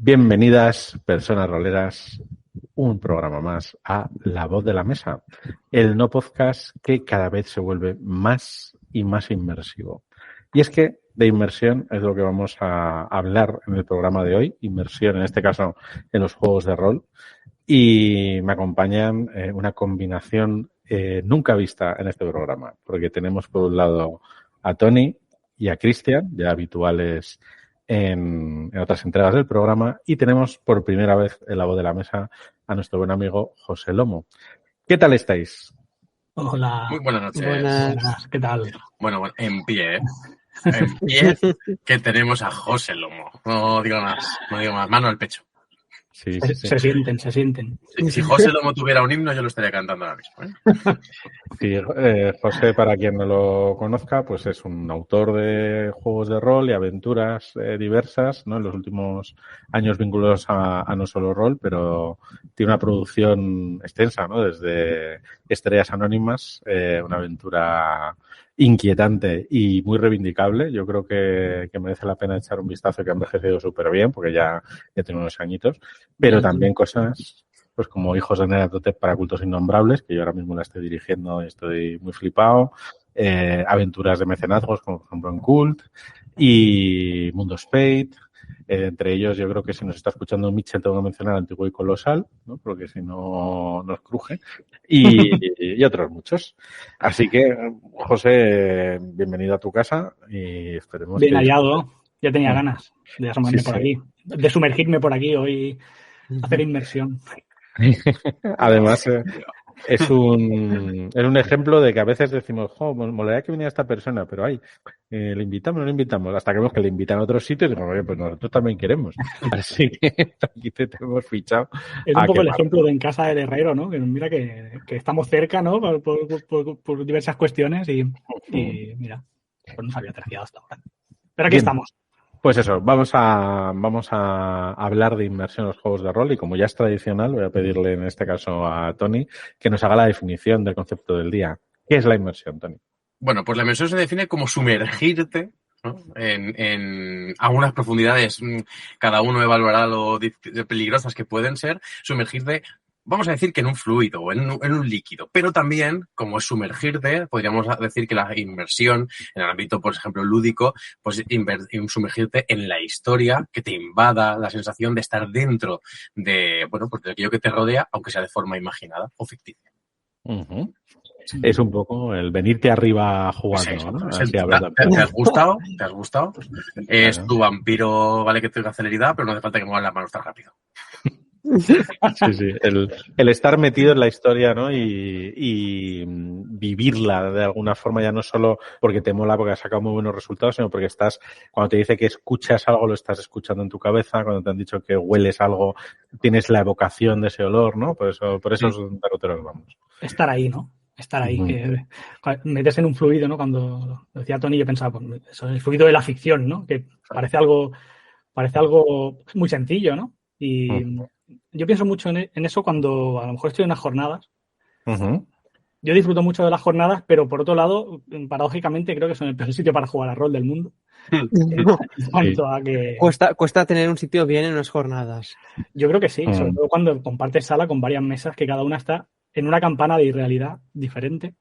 Bienvenidas, personas roleras, un programa más a La Voz de la Mesa, el no podcast que cada vez se vuelve más y más inmersivo. Y es que de inmersión es lo que vamos a hablar en el programa de hoy, inmersión en este caso en los juegos de rol, y me acompañan una combinación nunca vista en este programa, porque tenemos por un lado a Tony y a Cristian, ya habituales en otras entregas del programa, y tenemos por primera vez en La Voz de la Mesa a nuestro buen amigo José Lomo. ¿Qué tal estáis? Hola. Muy buenas noches. Buenas. ¿Qué tal? Bueno, en pie, ¿eh? En pie que tenemos a José Lomo. No digo más. Mano al pecho. Sí. Se sienten. Si José Lomo tuviera un himno, yo lo estaría cantando ahora mismo, ¿eh? Sí, José, para quien no lo conozca, pues es un autor de juegos de rol y aventuras diversas, ¿no? En los últimos años vinculados a no solo rol, pero tiene una producción extensa, ¿no? Desde Estrellas Anónimas, una aventura inquietante y muy reivindicable. Yo creo que merece la pena echar un vistazo, que ha envejecido súper bien, porque ya tiene unos añitos, pero también cosas pues como Hijos de Neratotep para cultos innombrables, que yo ahora mismo la estoy dirigiendo y estoy muy flipado, aventuras de mecenazgos, como por ejemplo en Cult, y Mundo Spade. Entre ellos, yo creo que si nos está escuchando Mitchell, tengo que mencionar Antiguo y Colosal, ¿no? Porque si no nos cruje, y otros muchos. Así que, José, bienvenido a tu casa y esperemos bien que... hallado. Ya tenía ganas de asomarme Sí. aquí, de sumergirme por aquí hoy, hacer inmersión. Además, es un ejemplo de que a veces decimos, molaría que viniera esta persona, pero le invitamos, no le invitamos, hasta que vemos que le invitan a otros sitios y decimos, oye, pues nosotros también queremos. Así que aquí te hemos fichado. Es un poco el ejemplo de En Casa del Herrero, ¿no? Que mira que estamos cerca, ¿no? Por diversas cuestiones y mira, pues no se había terciado hasta ahora. Pero aquí estamos. Pues eso, vamos a hablar de inmersión en los juegos de rol y como ya es tradicional, voy a pedirle en este caso a Tony que nos haga la definición del concepto del día. ¿Qué es la inmersión, Tony? Bueno, pues la inmersión se define como sumergirte, ¿no? en algunas profundidades. Cada uno evaluará lo peligrosas que pueden ser. Sumergirte, vamos a decir que en un fluido o en un líquido, pero también, como es sumergirte, podríamos decir que la inmersión en el ámbito, por ejemplo, lúdico, pues sumergirte en la historia, que te invada la sensación de estar dentro de, bueno, pues de aquello que te rodea, aunque sea de forma imaginada o ficticia. Uh-huh. Es un poco el venirte arriba jugando, ¿no? Así ¿Te has gustado? ¿Te has gustado? Es tu vampiro, vale que tenga celeridad, pero no hace falta que muevas las manos tan rápido. Sí. El estar metido en la historia, ¿no? Y vivirla de alguna forma, ya no solo porque te mola, porque has sacado muy buenos resultados, sino porque cuando te dice que escuchas algo, lo estás escuchando en tu cabeza, cuando te han dicho que hueles algo, tienes la evocación de ese olor, ¿no? Por eso derroteros vamos. Estar ahí, ¿no? Estar ahí, que metes en un fluido, ¿no? Cuando decía Tony, yo pensaba, pues, eso, el fluido de la ficción, ¿no? Que parece algo muy sencillo, ¿no? Y yo pienso mucho en eso cuando a lo mejor estoy en unas jornadas. Uh-huh. Yo disfruto mucho de las jornadas, pero por otro lado, paradójicamente, creo que son el peor sitio para jugar a rol del mundo. En cuanto a que... Cuesta tener un sitio bien en unas jornadas. Yo creo que sí, sobre todo cuando compartes sala con varias mesas que cada una está en una campana de irrealidad diferente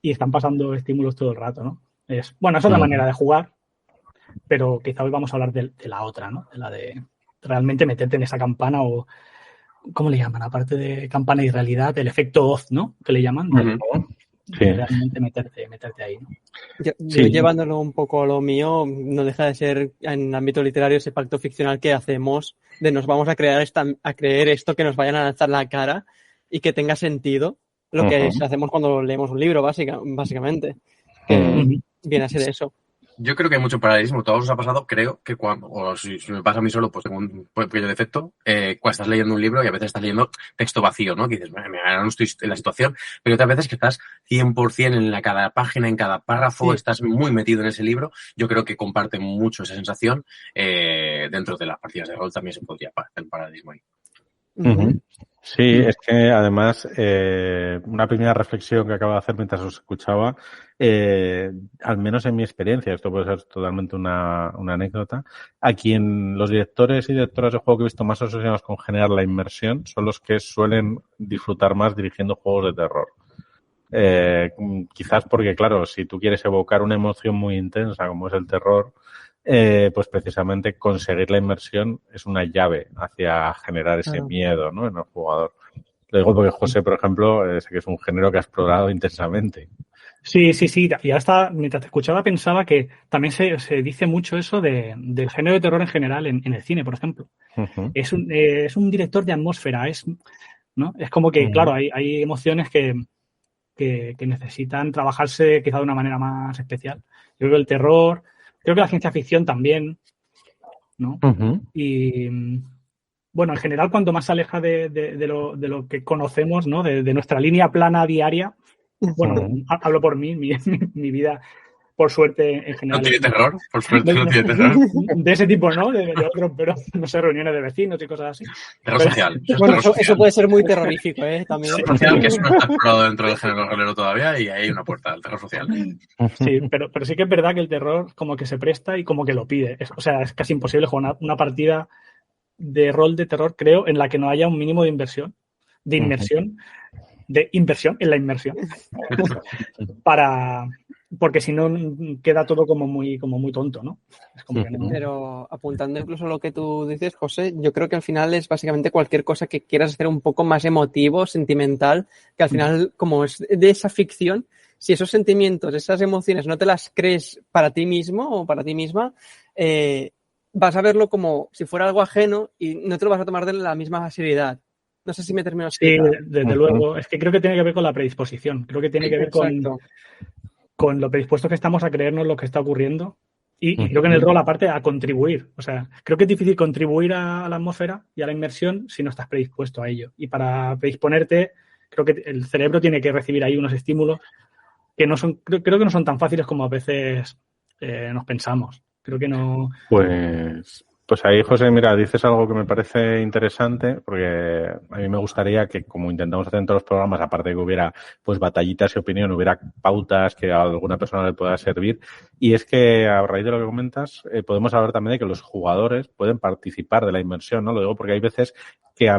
y están pasando estímulos todo el rato, ¿no? Es otra manera de jugar, pero quizá hoy vamos a hablar de la otra, ¿no? De la de realmente meterte en esa campana o, ¿cómo le llaman? Aparte de campana y realidad, el efecto Oz, ¿no? Que le llaman. Sí. Realmente meterte ahí, ¿no? Yo llevándolo un poco a lo mío, no deja de ser en el ámbito literario ese pacto ficcional que hacemos de nos vamos a creer esto que nos vayan a lanzar la cara y que tenga sentido lo que hacemos cuando leemos un libro, básicamente. Que viene a ser eso. Yo creo que hay mucho paralelismo. Todos os ha pasado, creo, que cuando, o si me pasa a mí solo, pues tengo un pequeño defecto, cuando estás leyendo un libro y a veces estás leyendo texto vacío, ¿no? Que dices, ahora no estoy en la situación, pero otras veces que estás 100% en cada página, en cada párrafo, estás muy metido en ese libro. Yo creo que comparten mucho esa sensación. Dentro de las partidas de rol también se podría hacer un paralelismo ahí. Sí, es que además una primera reflexión que acabo de hacer mientras os escuchaba, al menos en mi experiencia, esto puede ser totalmente una anécdota, a quien los directores y directoras de juego que he visto más obsesionados con generar la inmersión son los que suelen disfrutar más dirigiendo juegos de terror. Quizás porque, claro, si tú quieres evocar una emoción muy intensa como es el terror, pues precisamente conseguir la inmersión es una llave hacia generar ese miedo, ¿no? En el jugador. Lo digo porque José, por ejemplo, sé que es un género que ha explorado intensamente. Sí. Y hasta mientras te escuchaba pensaba que también se dice mucho eso del género de terror en general en el cine, por ejemplo. Es un director de atmósfera, ¿no? Es como que, claro, hay emociones que necesitan trabajarse quizá de una manera más especial. Yo creo que el terror, creo que la ciencia ficción también, ¿no? Y bueno, en general, cuanto más se aleja de lo que conocemos, ¿no? De nuestra línea plana diaria, bueno, hablo por mí, mi vida, por suerte, en general. ¿No tiene terror? Por suerte no tiene terror. De ese tipo, ¿no? De otros, pero no sé, reuniones de vecinos y cosas así. Terror social. Bueno, eso puede ser muy terrorífico, también. Terror social, que eso no está explorado dentro del género rolero todavía y hay una puerta al terror social. Sí, pero sí que es verdad que el terror como que se presta y como que lo pide. O sea, es casi imposible jugar una partida de rol de terror, creo, en la que no haya un mínimo de inversión, de inversión en la inmersión, porque si no queda todo como muy tonto, ¿no? Es como que no. Pero apuntando incluso lo que tú dices, José, yo creo que al final es básicamente cualquier cosa que quieras hacer un poco más emotivo, sentimental, que al final, como es de esa ficción, si esos sentimientos, esas emociones no te las crees para ti mismo o para ti misma, vas a verlo como si fuera algo ajeno y no te lo vas a tomar de la misma seriedad. No sé si me termino de explicar. Sí, desde luego. Es que creo que tiene que ver con la predisposición. Creo que tiene que ver con lo predispuestos que estamos a creernos lo que está ocurriendo. Y creo que en el rol, aparte, a contribuir. O sea, creo que es difícil contribuir a la atmósfera y a la inmersión si no estás predispuesto a ello. Y para predisponerte, creo que el cerebro tiene que recibir ahí unos estímulos que no son, creo que no son tan fáciles como a veces nos pensamos. Creo que no. Pues ahí, José, mira, dices algo que me parece interesante, porque a mí me gustaría que, como intentamos hacer en todos los programas, aparte de que hubiera pues batallitas y opinión, hubiera pautas que a alguna persona le pueda servir. Y es que, a raíz de lo que comentas, podemos hablar también de que los jugadores pueden participar de la inmersión, ¿no? Lo digo porque hay veces que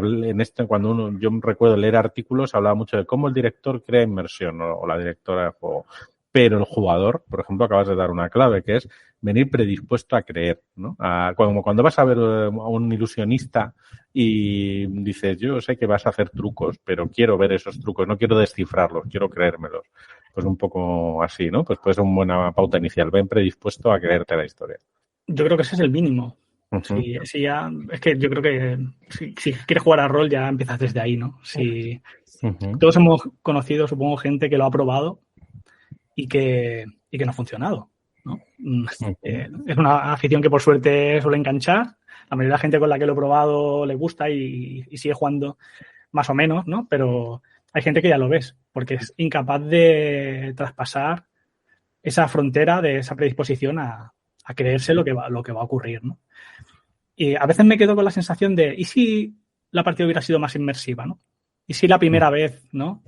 cuando yo recuerdo leer artículos, hablaba mucho de cómo el director crea inmersión, ¿no? O la directora de juego. Pero el jugador, por ejemplo, acabas de dar una clave, que es venir predispuesto a creer, ¿no? Como cuando vas a ver a un ilusionista y dices, yo sé que vas a hacer trucos, pero quiero ver esos trucos, no quiero descifrarlos, quiero creérmelos. Pues un poco así, ¿no? Pues puede ser una buena pauta inicial. Ven predispuesto a creerte la historia. Yo creo que ese es el mínimo. Si ya, es que yo creo que si quieres jugar a rol ya empiezas desde ahí, ¿no? Si todos hemos conocido, supongo, gente que lo ha probado y que no ha funcionado, ¿no? Es una afición que por suerte suele enganchar. La mayoría de la gente con la que lo he probado le gusta y sigue jugando más o menos, ¿no? Pero hay gente que ya lo ves, porque es incapaz de traspasar esa frontera de esa predisposición a creerse lo que va a ocurrir, ¿no? Y a veces me quedo con la sensación de, ¿y si la partida hubiera sido más inmersiva, ¿no? ¿Y si la primera vez, ¿no?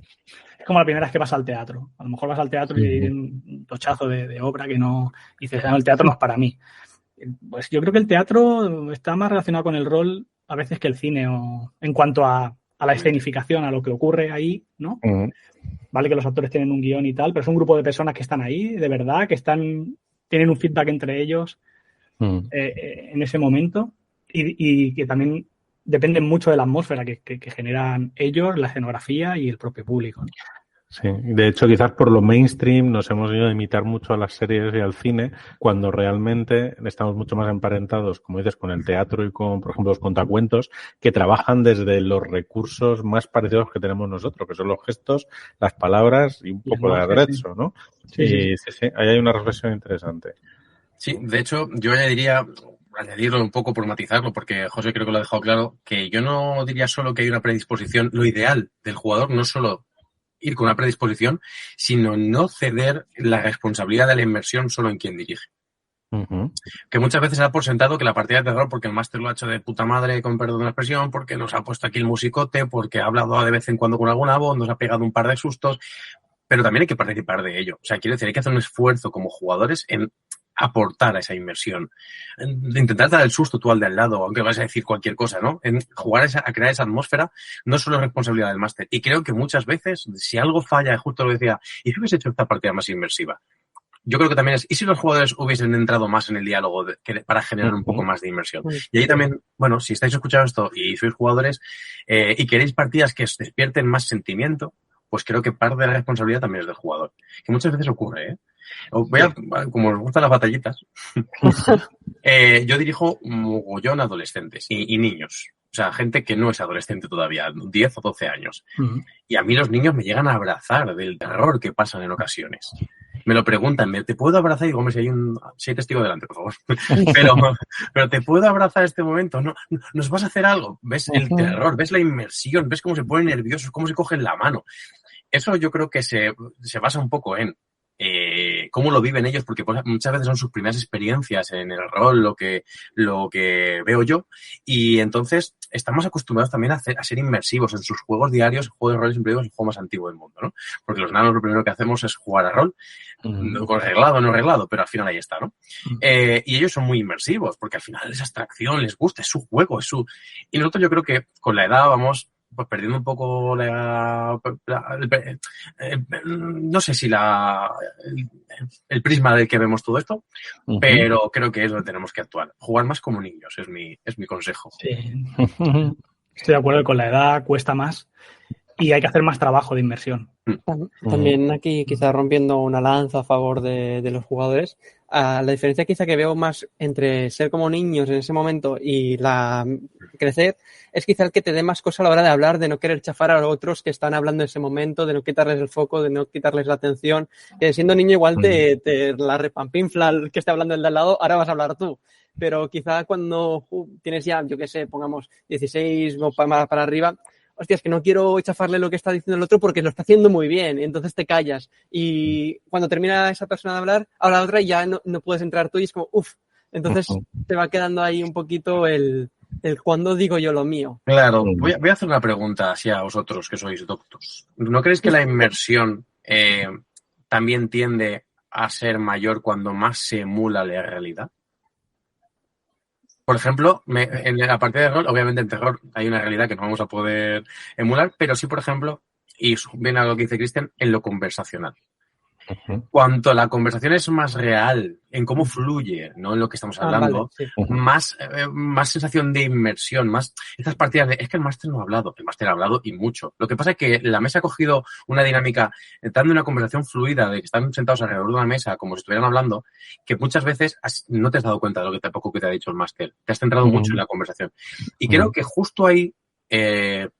Es como la primera vez que vas al teatro. A lo mejor vas al teatro y hay un tochazo de obra que no... Y dices, no, el teatro no es para mí. Pues yo creo que el teatro está más relacionado con el rol a veces que el cine, o en cuanto a la escenificación, a lo que ocurre ahí, ¿no? Vale que los actores tienen un guión y tal, pero es un grupo de personas que están ahí, de verdad, que tienen un feedback entre ellos. en ese momento y que también dependen mucho de la atmósfera que generan ellos, la escenografía y el propio público, ¿no? Sí, de hecho quizás por lo mainstream nos hemos ido a imitar mucho a las series y al cine cuando realmente estamos mucho más emparentados, como dices, con el teatro y con, por ejemplo, los contacuentos que trabajan desde los recursos más parecidos que tenemos nosotros, que son los gestos, las palabras y un poco de aderezo, ¿no? Sí, ahí hay una reflexión interesante. Sí, de hecho yo añadirlo un poco por matizarlo, porque José creo que lo ha dejado claro, que yo no diría solo que hay una predisposición, lo ideal del jugador no solo ir con una predisposición, sino no ceder la responsabilidad de la inmersión solo en quien dirige. Uh-huh. Que muchas veces se da por sentado que la partida de terror, porque el máster lo ha hecho de puta madre, con perdón de la expresión, porque nos ha puesto aquí el musicote, porque ha hablado de vez en cuando con alguna voz, nos ha pegado un par de sustos, pero también hay que participar de ello. O sea, quiero decir, hay que hacer un esfuerzo como jugadores en aportar a esa inmersión. De intentar dar el susto tú al de al lado, aunque vas a decir cualquier cosa, ¿no? En jugar a crear esa atmósfera no solo es responsabilidad del máster. Y creo que muchas veces, si algo falla, justo lo decía, ¿y si hubiese hecho esta partida más inmersiva? Yo creo que también es, ¿y si los jugadores hubiesen entrado más en el diálogo para generar un poco más de inmersión? Y ahí también, bueno, si estáis escuchando esto y sois jugadores y queréis partidas que os despierten más sentimiento, pues creo que parte de la responsabilidad también es del jugador. Que muchas veces ocurre, ¿eh? Como os gustan las batallitas, yo dirijo un mogollón a adolescentes y niños. O sea, gente que no es adolescente todavía, 10 o 12 años. Uh-huh. Y a mí los niños me llegan a abrazar del terror que pasan en ocasiones. Me lo preguntan, ¿te puedo abrazar? Y digo, hombre, si hay testigo delante, por favor. pero ¿te puedo abrazar en este momento? No, ¿nos vas a hacer algo? ¿Ves el terror? ¿Ves la inmersión? ¿Ves cómo se ponen nerviosos? ¿Cómo se cogen la mano? Eso yo creo que se basa un poco en cómo lo viven ellos, porque muchas veces son sus primeras experiencias en el rol, lo que veo yo, y entonces estamos acostumbrados también a ser inmersivos en sus juegos diarios. El juego de rol siempre digo, es el juego más antiguo del mundo, ¿no? Porque los nanos lo primero que hacemos es jugar a rol, con reglado o no reglado, pero al final ahí está, ¿no? Y ellos son muy inmersivos, porque al final es abstracción, les gusta, es su juego, Y nosotros yo creo que con la edad vamos pues perdiendo un poco no sé si el prisma del que vemos todo esto, uh-huh. Pero creo que es donde tenemos que actuar. Jugar más como niños es mi consejo. Sí. Estoy de acuerdo, con la edad cuesta más y hay que hacer más trabajo de inmersión. También aquí quizás rompiendo una lanza a favor de los jugadores, la diferencia quizá que veo más entre ser como niños en ese momento y crecer es quizá el que te dé más cosa a la hora de hablar, de no querer chafar a otros que están hablando en ese momento, de no quitarles el foco, de no quitarles la atención, que siendo niño igual te la repampinfla el que esté hablando el de al lado, ahora vas a hablar tú. Pero quizá cuando tienes ya, yo qué sé, pongamos 16 o para arriba, hostia, es que no quiero chafarle lo que está diciendo el otro porque lo está haciendo muy bien, entonces te callas. Y cuando termina esa persona de hablar, habla otra y ya no puedes entrar tú y es como, uff. Entonces te va quedando ahí un poquito el cuando digo yo lo mío. Claro, voy a hacer una pregunta hacia vosotros que sois doctos. ¿No creéis que la inmersión también tiende a ser mayor cuando más se emula la realidad? Por ejemplo, en la partida de rol, obviamente en terror hay una realidad que no vamos a poder emular, pero sí, por ejemplo, y viene a lo que dice Cristian, en lo conversacional. Uh-huh. Cuanto la conversación es más real, en cómo fluye, no en lo que estamos hablando, vale, sí. Más sensación de inmersión, más estas partidas es que el máster no ha hablado, el máster ha hablado y mucho. Lo que pasa es que la mesa ha cogido una dinámica, dando una conversación fluida, de que están sentados alrededor de una mesa como si estuvieran hablando, que muchas veces no te has dado cuenta de lo que tampoco que te ha dicho el máster. Te has centrado mucho en la conversación. Y creo que justo ahí,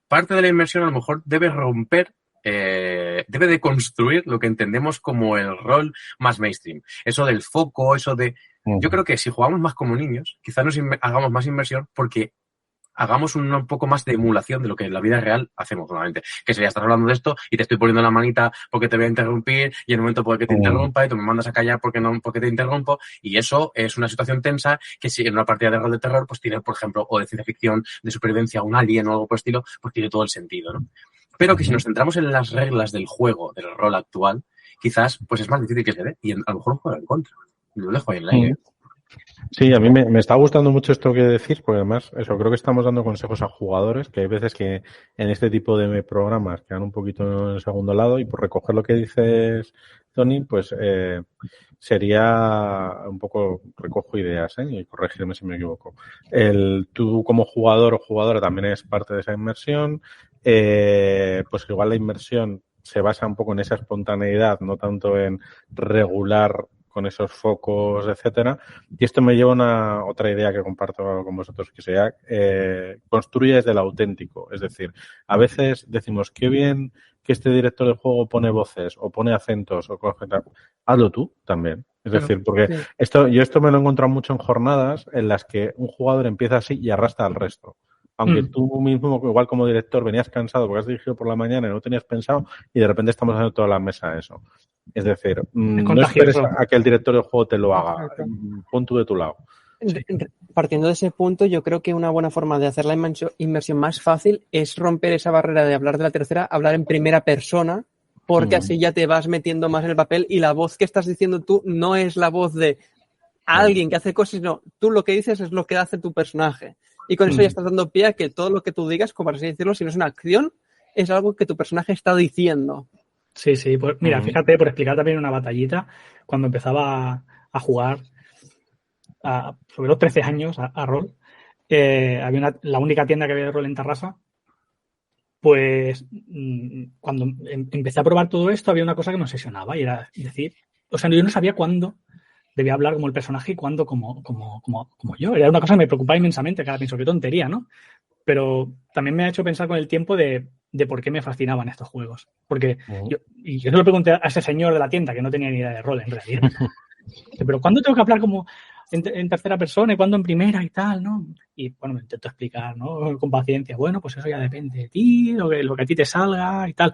parte de la inmersión a lo mejor debe romper, debe de construir lo que entendemos como el rol más mainstream. Eso del foco, eso de... Yo creo que si jugamos más como niños, quizás hagamos más inmersión porque hagamos un poco más de emulación de lo que en la vida real hacemos normalmente. Que sería, estás hablando de esto y te estoy poniendo la manita porque te voy a interrumpir y en el momento puede que te interrumpa y tú me mandas a callar porque te interrumpo, y eso es una situación tensa que si en una partida de rol de terror pues tiene, por ejemplo, o de ciencia ficción, de supervivencia, un alien o algo por el estilo, pues tiene todo el sentido, ¿no? Pero que si nos centramos en las reglas del juego, del rol actual, quizás pues es más difícil que se dé y a lo mejor juega en contra. Lo dejo ahí en el aire. Sí, a mí me está gustando mucho esto que decís, porque además, eso, creo que estamos dando consejos a jugadores, que hay veces que en este tipo de programas quedan un poquito en el segundo lado, y por recoger lo que dices, Tony, pues sería un poco, recojo ideas, y corregirme si me equivoco. Tú como jugador o jugadora también eres parte de esa inmersión, pues igual la inmersión se basa un poco en esa espontaneidad, no tanto en regular con esos focos, etcétera. Y esto me lleva a otra idea que comparto con vosotros, que sea construye desde el auténtico. Es decir, a veces decimos, qué bien que este director del juego pone voces o pone acentos o hazlo tú también. Es decir, porque esto me lo he encontrado mucho en jornadas en las que un jugador empieza así y arrastra al resto. Aunque tú mismo, igual como director, venías cansado porque has dirigido por la mañana y no tenías pensado y de repente estamos haciendo toda la mesa eso. Es decir, no esperes a que el director del juego te lo haga. Pon tú de tu lado. Sí. Partiendo de ese punto, yo creo que una buena forma de hacer la inmersión más fácil es romper esa barrera de hablar de la tercera, hablar en primera persona, porque así ya te vas metiendo más en el papel y la voz que estás diciendo tú no es la voz de alguien que hace cosas, sino tú lo que dices es lo que hace tu personaje. Y con eso ya estás dando pie a que todo lo que tú digas, como así decirlo, si no es una acción, es algo que tu personaje está diciendo. Sí, pues mira, fíjate, por explicar también una batallita, cuando empezaba a jugar sobre los 13 años a rol, había la única tienda que había de rol en Tarrasa, pues cuando empecé a probar todo esto había una cosa que me obsesionaba y era decir, o sea, yo no sabía cuándo debía hablar como el personaje y cuándo como yo. Era una cosa que me preocupaba inmensamente, que ahora pienso, qué tontería, ¿no? Pero también me ha hecho pensar con el tiempo de por qué me fascinaban estos juegos. Porque yo se lo pregunté a ese señor de la tienda que no tenía ni idea de rol en realidad. Pero ¿cuándo tengo que hablar como en tercera persona y cuándo en primera y tal, ¿no? Y bueno, me intento explicar, ¿no? Con paciencia. Bueno, pues eso ya depende de ti, lo que a ti te salga y tal.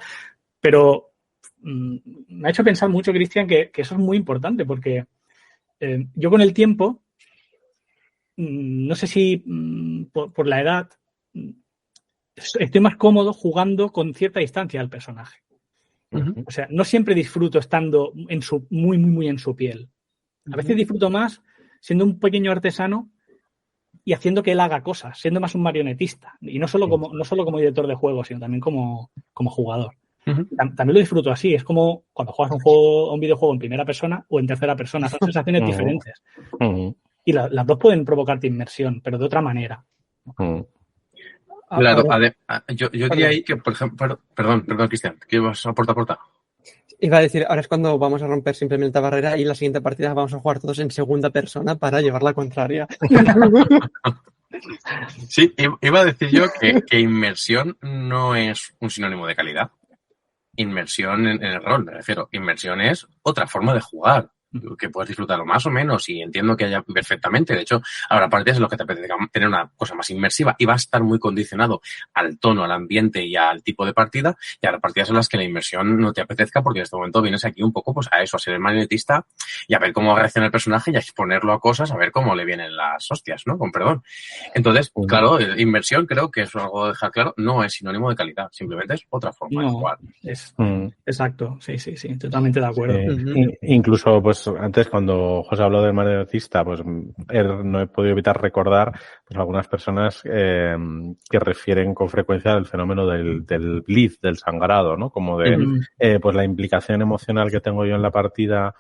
Pero me ha hecho pensar mucho, Cristian, que eso es muy importante porque yo con el tiempo, no sé si por la edad, estoy más cómodo jugando con cierta distancia al personaje. O sea, no siempre disfruto estando muy en su piel. A veces disfruto más siendo un pequeño artesano y haciendo que él haga cosas, siendo más un marionetista. Y no solo como director de juegos, sino también como jugador. También lo disfruto así. Es como cuando juegas un videojuego en primera persona o en tercera persona. Son sensaciones diferentes. Y las dos pueden provocarte inmersión, pero de otra manera. Claro, yo diría ahí que, por ejemplo, perdón, Cristian, que ibas a porta. Iba a decir, ahora es cuando vamos a romper simplemente la barrera y en la siguiente partida vamos a jugar todos en segunda persona para llevar la contraria. Sí, iba a decir yo que inmersión no es un sinónimo de calidad. Inmersión en el rol, me refiero. Inmersión es otra forma de jugar, que puedes disfrutarlo más o menos y entiendo que haya perfectamente. De hecho, habrá partidas en las que te apetece tener una cosa más inmersiva y va a estar muy condicionado al tono, al ambiente y al tipo de partida, y habrá partidas en las que la inmersión no te apetezca porque en este momento vienes aquí un poco pues a eso, a ser el marionetista y a ver cómo reacciona el personaje y a exponerlo a cosas, a ver cómo le vienen las hostias, ¿no? Con perdón. Entonces, claro, inmersión creo que es algo de dejar claro, no es sinónimo de calidad, simplemente es otra forma de jugar. Exacto, sí, totalmente de acuerdo. Incluso, pues antes cuando José habló del marionetista, pues no he podido evitar recordar pues algunas personas que refieren con frecuencia al fenómeno del bleed, del sangrado, ¿no? Como de pues la implicación emocional que tengo yo en la partida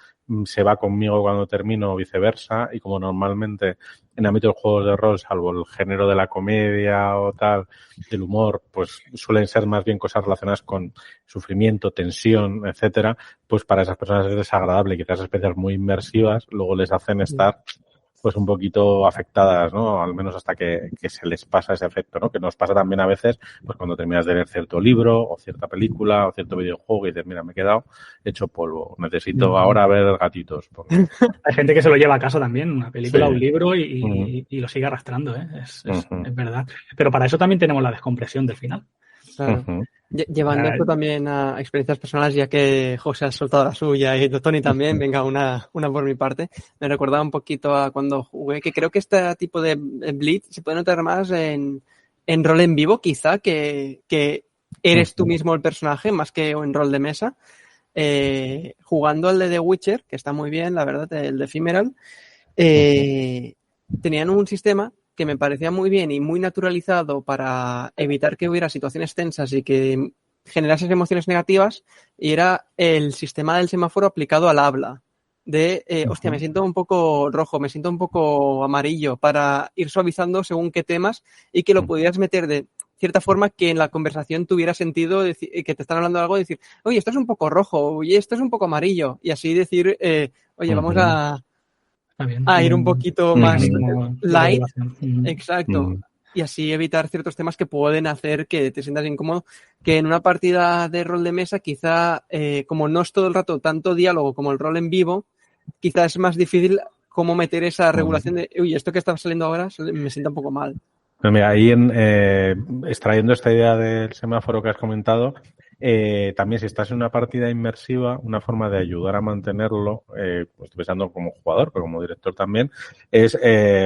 se va conmigo cuando termino o viceversa, y como normalmente en ámbito de juegos de rol, salvo el género de la comedia o tal, del humor, pues suelen ser más bien cosas relacionadas con sufrimiento, tensión, etcétera, pues para esas personas es desagradable, quizás experiencias muy inmersivas luego les hacen estar pues un poquito afectadas, ¿no? Al menos hasta que se les pasa ese efecto, ¿no? Que nos pasa también a veces, pues cuando terminas de ver cierto libro o cierta película o cierto videojuego y dices, mira, me he quedado hecho polvo, necesito ahora ver gatitos. Porque... Hay gente que se lo lleva a casa también, una película, un libro y lo sigue arrastrando, ¿eh? Es verdad. Pero para eso también tenemos la descompresión del final. Claro. Llevando esto también a experiencias personales, ya que José ha soltado la suya y Tony también, venga, una por mi parte. Me recordaba un poquito a cuando jugué, que creo que este tipo de bleed se puede notar más en rol en vivo, quizá, que eres tú mismo el personaje, más que en rol de mesa. Jugando al de The Witcher, que está muy bien, la verdad, el de Ephemeral, tenían un sistema que me parecía muy bien y muy naturalizado para evitar que hubiera situaciones tensas y que generar esas emociones negativas y era el sistema del semáforo aplicado al habla. Hostia, me siento un poco rojo, me siento un poco amarillo, para ir suavizando según qué temas y que lo pudieras meter de cierta forma que en la conversación tuviera sentido que te están hablando de algo, decir, oye, esto es un poco rojo, oye, esto es un poco amarillo, y así decir, oye, vamos a ir un poquito más light, exacto, y así evitar ciertos temas que pueden hacer que te sientas incómodo, que en una partida de rol de mesa quizá, como no es todo el rato tanto diálogo como el rol en vivo, quizá es más difícil cómo meter esa regulación de, uy, esto que está saliendo ahora me sienta un poco mal. Pues mira, ahí extrayendo esta idea del semáforo que has comentado, también si estás en una partida inmersiva, una forma de ayudar a mantenerlo, pues estoy pensando como jugador, pero como director también, es,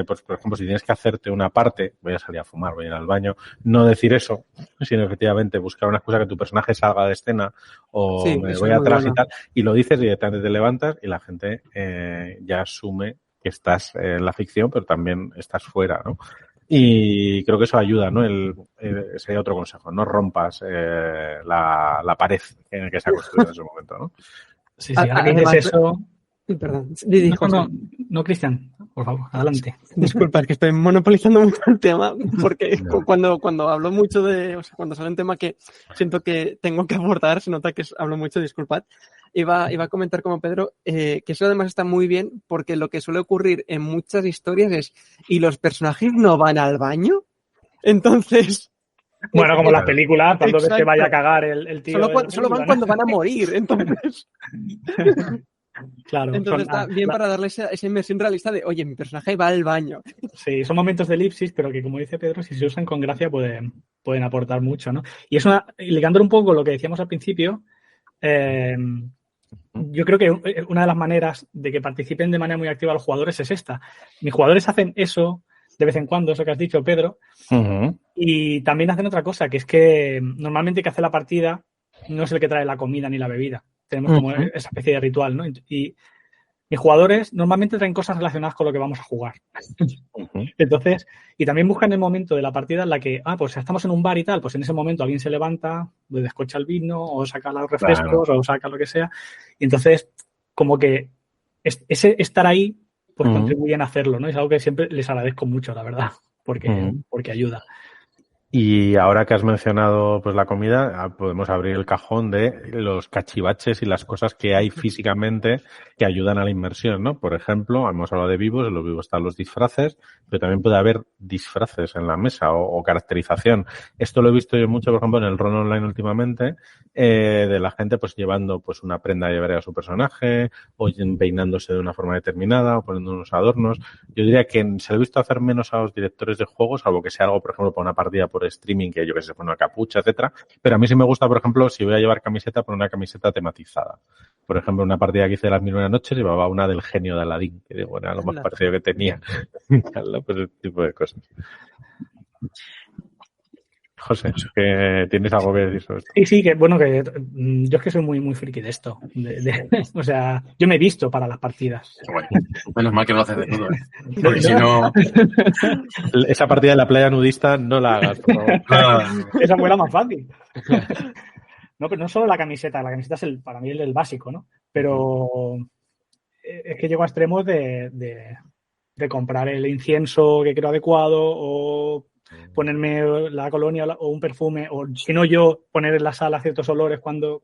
pues por ejemplo, si tienes que hacerte una parte, voy a salir a fumar, voy a ir al baño, no decir eso, sino efectivamente buscar una excusa que tu personaje salga de escena o sí, me voy atrás y tal, y lo dices y directamente te levantas y la gente ya asume que estás en la ficción, pero también estás fuera, ¿no? Y creo que eso ayuda, ¿no? Sería otro consejo, no rompas la pared que se ha construido en ese momento, ¿no? Sí, ahora que dices eso... Perdón. No, Cristian, por favor, adelante. Disculpa, es que estoy monopolizando mucho el tema, porque cuando hablo mucho cuando sale un tema que siento que tengo que abordar, se nota que hablo mucho, disculpad. Iba a comentar como Pedro, que eso además está muy bien, porque lo que suele ocurrir en muchas historias es, ¿y los personajes no van al baño? Entonces... Bueno, como las películas, cuando ves que vaya a cagar el tío... Solo van cuando van a morir, entonces... Claro. Entonces está bien para darle esa inmersión realista de, oye, mi personaje va al baño. Sí, son momentos de elipsis, pero que, como dice Pedro, si se usan con gracia pueden aportar mucho, ¿no? Y ligándolo un poco con lo que decíamos al principio, yo creo que una de las maneras de que participen de manera muy activa los jugadores es esta. Mis jugadores hacen eso de vez en cuando, eso que has dicho, Pedro, y también hacen otra cosa, que es que normalmente el que hace la partida no es el que trae la comida ni la bebida. Tenemos como esa especie de ritual, ¿no? Y mis jugadores normalmente traen cosas relacionadas con lo que vamos a jugar. Entonces, y también buscan el momento de la partida en la que, pues estamos en un bar y tal, pues en ese momento alguien se levanta, descorcha el vino, o saca los refrescos, o saca lo que sea. Y entonces, como que ese estar ahí, pues contribuyen a hacerlo, ¿no? Es algo que siempre les agradezco mucho, la verdad, porque ayuda. Y ahora que has mencionado pues la comida, podemos abrir el cajón de los cachivaches y las cosas que hay físicamente que ayudan a la inmersión, ¿no? Por ejemplo, hemos hablado de vivos, en los vivos están los disfraces, pero también puede haber disfraces en la mesa o caracterización. Esto lo he visto yo mucho, por ejemplo, en el rol online últimamente, de la gente pues llevando pues una prenda de llevar a su personaje, o peinándose de una forma determinada, o poniendo unos adornos. Yo diría que se lo he visto hacer menos a los directores de juegos, salvo que sea algo, por ejemplo, para una partida por streaming, que yo que sé, pone una capucha, etcétera. Pero a mí sí me gusta, por ejemplo, si voy a llevar camiseta, poner una camiseta tematizada. Por ejemplo, una partida que hice de las 1001 noches llevaba una del genio de Aladín, que digo, era lo más parecido que tenía. Pues ese tipo de cosas. José, que tienes algo que decir sobre esto. Sí, que bueno, que yo es que soy muy, muy friki de esto. O sea, yo me he visto para las partidas. Bueno, menos mal que no lo haces de todo, ¿eh? Porque si no... Esa partida de la playa nudista no la hagas, por favor. Esa fue la más fácil. No, pero no solo la camiseta es para mí el básico, ¿no? Pero es que llego a extremos de comprar el incienso que creo adecuado o ponerme la colonia o un perfume, o si no yo, poner en la sala ciertos olores cuando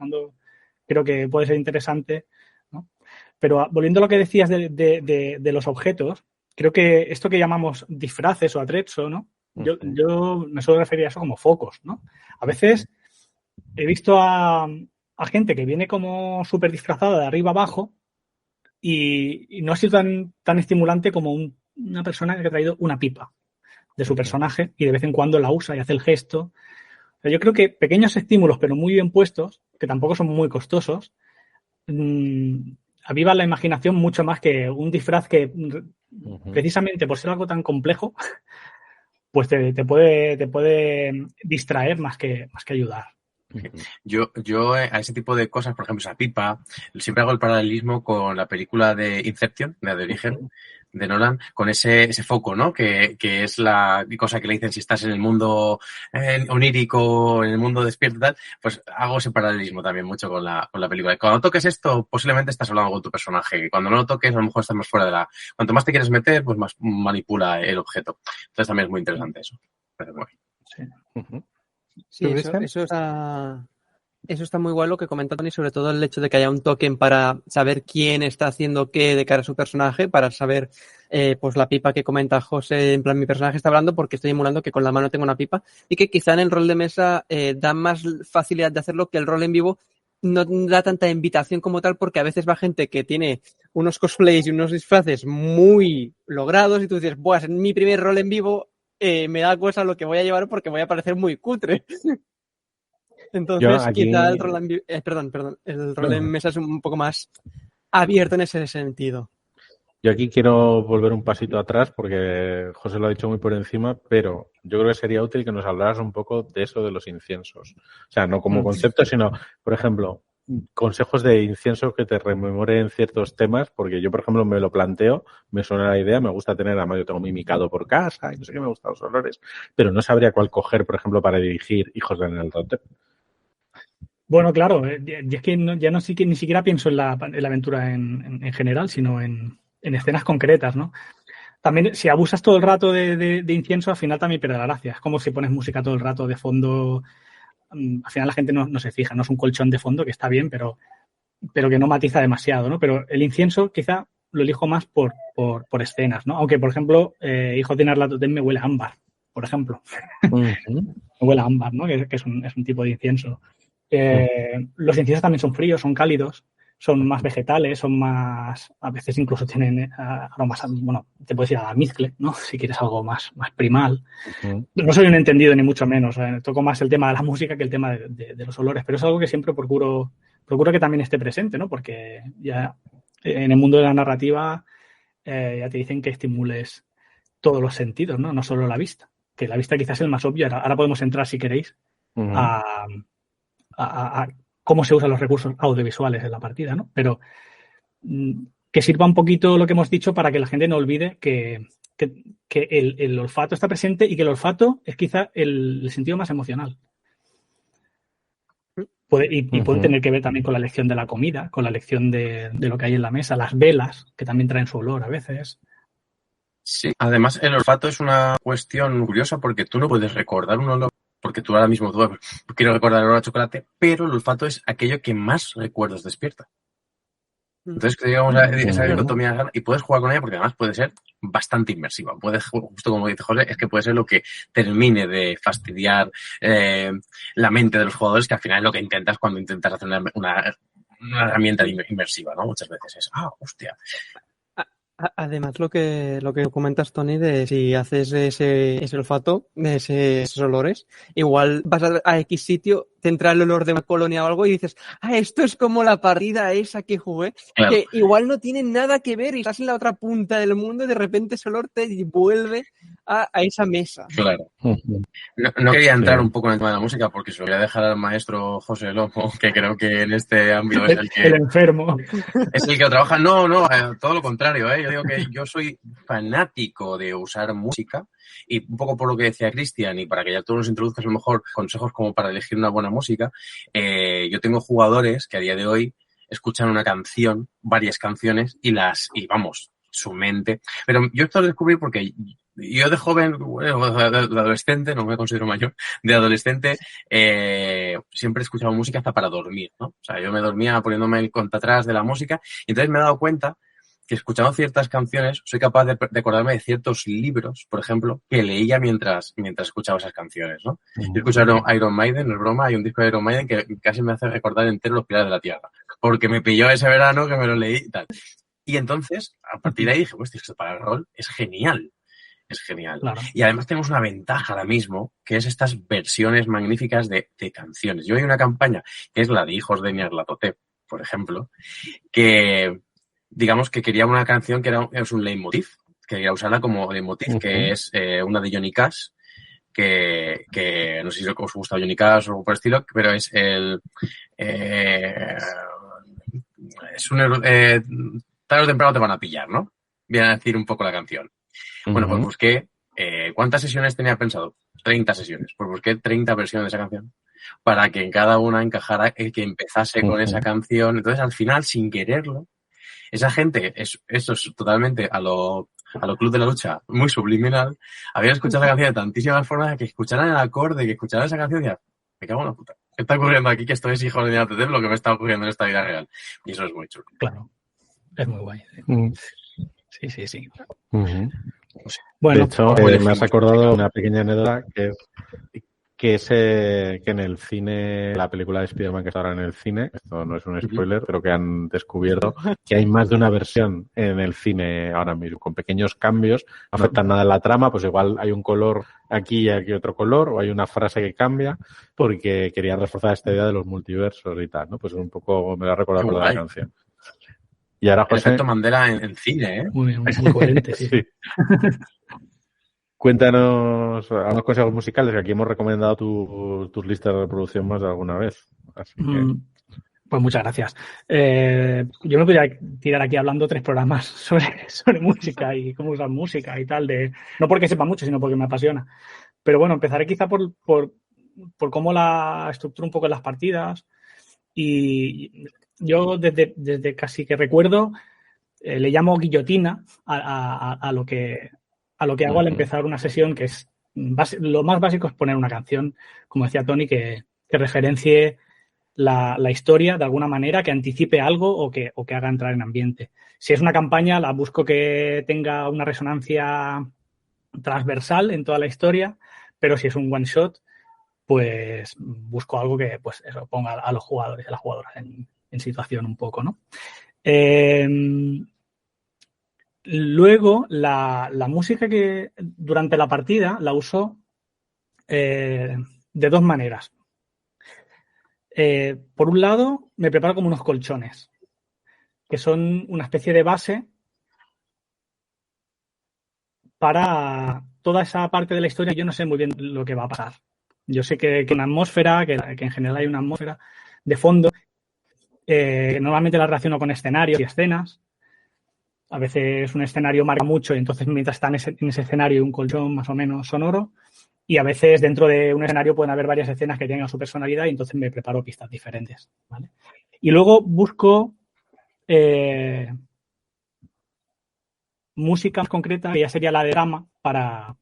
creo que puede ser interesante, ¿no? Pero volviendo a lo que decías de los objetos, creo que esto que llamamos disfraces o atrezzo, ¿no? Yo me suelo referir a eso como focos, ¿no? A veces he visto a gente que viene como súper disfrazada de arriba abajo y no ha sido tan estimulante como una persona que ha traído una pipa de su personaje y de vez en cuando la usa y hace el gesto. O sea, yo creo que pequeños estímulos, pero muy bien puestos, que tampoco son muy costosos, avivan la imaginación mucho más que un disfraz que, precisamente por ser algo tan complejo, pues te puede distraer más que ayudar. Yo a ese tipo de cosas, por ejemplo, esa pipa, siempre hago el paralelismo con la película de Inception, de Origen, Nolan, con ese foco, ¿no? Que es la cosa que le dicen si estás en el mundo onírico, en el mundo despierto y tal, pues hago ese paralelismo también mucho con la película. Cuando toques esto, posiblemente estás hablando con tu personaje. Cuando no lo toques, a lo mejor estás más fuera de la... Cuanto más te quieres meter, pues más manipula el objeto. Entonces también es muy interesante eso. Pero bueno. Sí. Uh-huh. Sí, eso está muy guay lo que comenta Tony, sobre todo el hecho de que haya un token para saber quién está haciendo qué de cara a su personaje, para saber pues la pipa que comenta José, en plan mi personaje está hablando porque estoy emulando que con la mano tengo una pipa, y que quizá en el rol de mesa da más facilidad de hacerlo, que el rol en vivo no da tanta invitación como tal, porque a veces va gente que tiene unos cosplays y unos disfraces muy logrados y tú dices, pues en mi primer rol en vivo me da cosa lo que voy a llevar porque voy a parecer muy cutre. Entonces, aquí... quizá el rol el rol en mesa es un poco más abierto en ese sentido. Yo aquí quiero volver un pasito atrás porque José lo ha dicho muy por encima, pero yo creo que sería útil que nos hablaras un poco de eso de los inciensos. O sea, no como concepto, sino, por ejemplo, consejos de incienso que te rememoren ciertos temas, porque yo, por ejemplo, me lo planteo, me suena la idea, me gusta tener, además yo tengo mimicado por casa y no sé qué, me gustan los olores, pero no sabría cuál coger, por ejemplo, para dirigir Hijos de Nerdotte. Bueno, claro, y es que ya no sé que ni siquiera pienso en la aventura en general, sino en escenas concretas, ¿no? También, si abusas todo el rato de incienso, al final también pierde la gracia. Es como si pones música todo el rato de fondo. Al final la gente no se fija, no es un colchón de fondo, que está bien, pero que no matiza demasiado, ¿no? Pero el incienso quizá lo elijo más por escenas, ¿no? Aunque, por ejemplo, Hijos de Nyarlathotep me huele a ámbar, por ejemplo. Me huele a ámbar, ¿no? Que es un tipo de incienso. Los inciensos también son fríos, son cálidos, son más vegetales, son más, a veces incluso tienen aromas, bueno, te puedes ir a la mezcle, ¿no? Si quieres algo más primal. No soy un entendido ni mucho menos, toco más el tema de la música que el tema de los olores, pero es algo que siempre procuro que también esté presente, ¿no? Porque ya en el mundo de la narrativa ya te dicen que estimules todos los sentidos, ¿no? No solo la vista, que la vista quizás es el más obvio. Ahora podemos entrar, si queréis, a cómo se usan los recursos audiovisuales en la partida, ¿no? Pero que sirva un poquito lo que hemos dicho para que la gente no olvide que el olfato está presente y que el olfato es quizá el sentido más emocional. Puede tener que ver también con la elección de la comida, con la elección de lo que hay en la mesa, las velas, que también traen su olor a veces. Sí, además el olfato es una cuestión curiosa porque tú no puedes recordar un olor, porque tú ahora mismo quiero recordar el olor a chocolate, pero el olfato es aquello que más recuerdos despierta. Entonces, digamos, esa dicotomía, y puedes jugar con ella porque además puede ser bastante inmersiva. Puedes, justo como dice José, es que puede ser lo que termine de fastidiar la mente de los jugadores, que al final es lo que intentas cuando intentas hacer una herramienta inmersiva, ¿no? Muchas veces es, hostia. Además, lo que comentas, Tony, de si haces ese olfato, de esos olores, igual vas a X sitio, te entra el olor de una colonia o algo y dices, esto es como la partida esa que jugué, claro, que igual no tiene nada que ver y estás en la otra punta del mundo y de repente ese olor te vuelve a esa mesa. Claro. No quería entrar un poco en el tema de la música porque se lo voy a dejar al maestro José Lomo, que creo que en este ámbito es el que... El enfermo. Es el que trabaja. No, todo lo contrario, ¿eh? Yo digo que yo soy fanático de usar música y un poco por lo que decía Cristian y para que ya tú nos introduzcas a lo mejor consejos como para elegir una buena música, yo tengo jugadores que a día de hoy escuchan una canción, varias canciones y vamos, su mente. Pero yo esto lo descubrí porque yo de joven, bueno, de adolescente, no me considero mayor, de adolescente siempre he escuchado música hasta para dormir, ¿no? O sea, yo me dormía poniéndome el contra atrás de la música y entonces me he dado cuenta que escuchando ciertas canciones soy capaz de acordarme de ciertos libros, por ejemplo, que leía mientras escuchaba esas canciones, ¿no? Yo escuchaba Iron Maiden, no es broma, hay un disco de Iron Maiden que casi me hace recordar entero Los Pilares de la Tierra, porque me pilló ese verano que me lo leí y tal. Y entonces, a partir de ahí dije, hostia, esto para el rol es genial. Es genial. Claro. Y además tenemos una ventaja ahora mismo, que es estas versiones magníficas de canciones. Yo hay una campaña, que es la de Hijos de Nyarlathotep, por ejemplo, que digamos que quería una canción que es un leitmotiv, quería usarla como leitmotiv, que es una de Johnny Cash, que no sé si os gusta Johnny Cash o algo por el estilo, pero es es un tarde o temprano te van a pillar, ¿no? viene a decir un poco la canción. Bueno, pues busqué, ¿cuántas sesiones tenía pensado? 30 sesiones. Pues busqué 30 versiones de esa canción para que en cada una encajara el que empezase con esa canción. Entonces, al final, sin quererlo, esa gente, eso es totalmente a lo Club de la Lucha, muy subliminal, habían escuchado la canción de tantísimas formas que escucharan el acorde, que escucharan esa canción y ya, me cago en la puta. ¿Qué está ocurriendo aquí? Que esto es hijo de ATT, lo que me está ocurriendo en esta vida real. Y eso es muy chulo. Claro, es muy guay. Sí. Bueno, de hecho, me has acordado una pequeña anécdota que en el cine, la película de Spider-Man que está ahora en el cine, esto no es un spoiler, pero que han descubierto que hay más de una versión en el cine ahora mismo, con pequeños cambios, no afectan nada a la trama, pues igual hay un color aquí y aquí otro color, o hay una frase que cambia, porque quería reforzar esta idea de los multiversos y tal, ¿no? Pues un poco me lo ha recordado por la canción. Y ahora, José... El efecto Mandela en cine, ¿eh? Muy coherente, sí. Cuéntanos algunos consejos musicales, que aquí hemos recomendado tus listas de reproducción más de alguna vez. Así que... Pues muchas gracias. Yo me podría tirar aquí hablando 3 programas sobre música y cómo usar música y tal, no porque sepa mucho, sino porque me apasiona. Pero bueno, empezaré quizá por cómo la estructuro un poco en las partidas. Y yo desde casi que recuerdo le llamo guillotina a lo que hago al empezar una sesión, que es lo más básico es poner una canción, como decía Tony, que referencie la historia de alguna manera, que anticipe algo o que haga entrar en ambiente. Si es una campaña, la busco que tenga una resonancia transversal en toda la historia, pero si es un one shot, pues busco algo que pues eso ponga a los jugadores y a las jugadoras en situación un poco, ¿no? Luego, la música que durante la partida la uso de 2 maneras. Por un lado, me preparo como unos colchones, que son una especie de base para toda esa parte de la historia. Yo no sé muy bien lo que va a pasar. Yo sé que hay una atmósfera, que en general hay una atmósfera de fondo. Normalmente la relaciono con escenarios y escenas. A veces un escenario marca mucho y entonces mientras está en ese escenario hay un colchón más o menos sonoro. Y a veces dentro de un escenario pueden haber varias escenas que tengan su personalidad y entonces me preparo pistas diferentes, ¿vale? Y luego busco música más concreta, que ya sería la de drama, para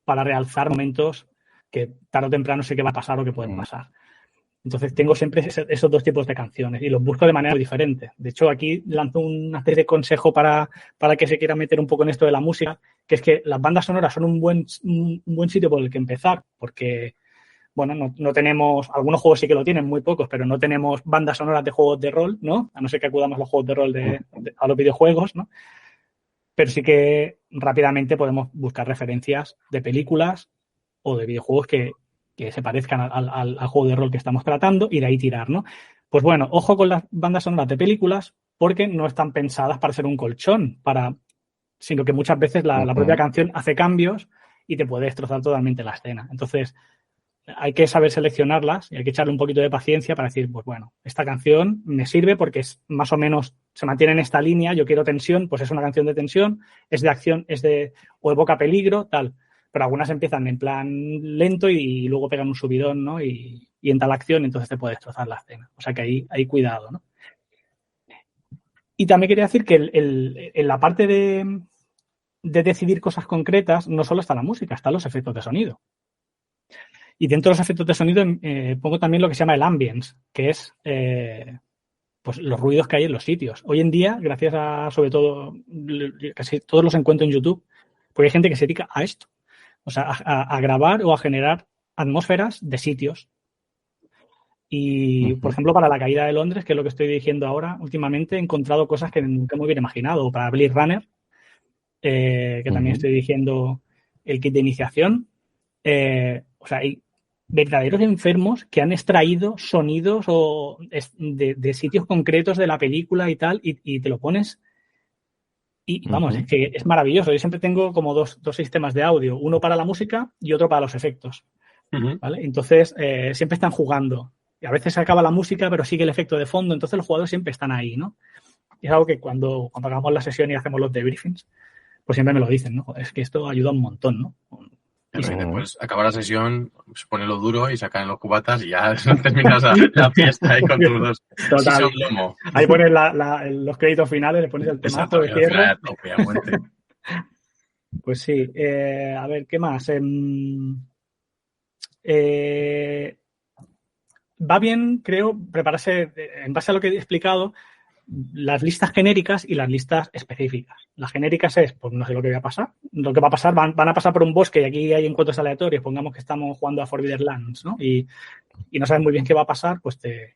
realzar momentos que tarde o temprano sé que va a pasar o que pueden pasar. Entonces tengo siempre esos 2 tipos de canciones y los busco de manera diferente. De hecho, aquí lanzo una especie de consejo para que se quiera meter un poco en esto de la música, que es que las bandas sonoras son un buen sitio por el que empezar, porque, bueno, no tenemos, algunos juegos sí que lo tienen, muy pocos, pero no tenemos bandas sonoras de juegos de rol, ¿no? A no ser que acudamos a los juegos de rol a los videojuegos, ¿no? Pero sí que rápidamente podemos buscar referencias de películas o de videojuegos que se parezcan al juego de rol que estamos tratando y de ahí tirar, ¿no? Pues bueno, ojo con las bandas sonoras de películas porque no están pensadas para ser un colchón, sino que muchas veces la propia canción hace cambios y te puede destrozar totalmente la escena. Entonces, hay que saber seleccionarlas y hay que echarle un poquito de paciencia para decir, pues bueno, esta canción me sirve porque es más o menos, se mantiene en esta línea, yo quiero tensión, pues es una canción de tensión, es de acción, o evoca peligro, tal. Pero algunas empiezan en plan lento y luego pegan un subidón, ¿no? Y entra la acción, entonces te puede destrozar la escena. O sea que ahí hay cuidado, ¿no? Y también quería decir que en la parte de decidir cosas concretas no solo está la música, están los efectos de sonido. Y dentro de los efectos de sonido pongo también lo que se llama el ambience, que es pues los ruidos que hay en los sitios. Hoy en día, gracias a, sobre todo, casi todos los encuentro en YouTube, porque hay gente que se dedica a esto. O sea, a grabar o a generar atmósferas de sitios. Y, por ejemplo, para la caída de Londres, que es lo que estoy dirigiendo ahora, últimamente he encontrado cosas que nunca me hubiera imaginado. Para Blade Runner, que también estoy dirigiendo el kit de iniciación. O sea, hay verdaderos enfermos que han extraído sonidos de sitios concretos de la película y tal, y te lo pones... Y vamos, es que es maravilloso. Yo siempre tengo como dos sistemas de audio, uno para la música y otro para los efectos. ¿Vale? Entonces, siempre están jugando. Y a veces se acaba la música, pero sigue el efecto de fondo. Entonces, los jugadores siempre están ahí, ¿no? Y es algo que cuando hagamos la sesión y hacemos los debriefings, pues siempre me lo dicen, ¿no? Es que esto ayuda un montón, ¿no? Y después acaba la sesión, se pone lo duro y sacan los cubatas y ya terminas la fiesta ahí con tus dos. Total. Sí, lomo. Ahí pones los créditos finales, le pones el temazo de cierre. Pues sí. A ver, ¿qué más? Va bien, creo, prepararse, en base a lo que he explicado, las listas genéricas y las listas específicas. Las genéricas es, pues no sé lo que va a pasar. Lo que va a pasar, van a pasar por un bosque y aquí hay encuentros aleatorios. Pongamos que estamos jugando a Forbidden Lands, ¿no? Y no sabes muy bien qué va a pasar, pues te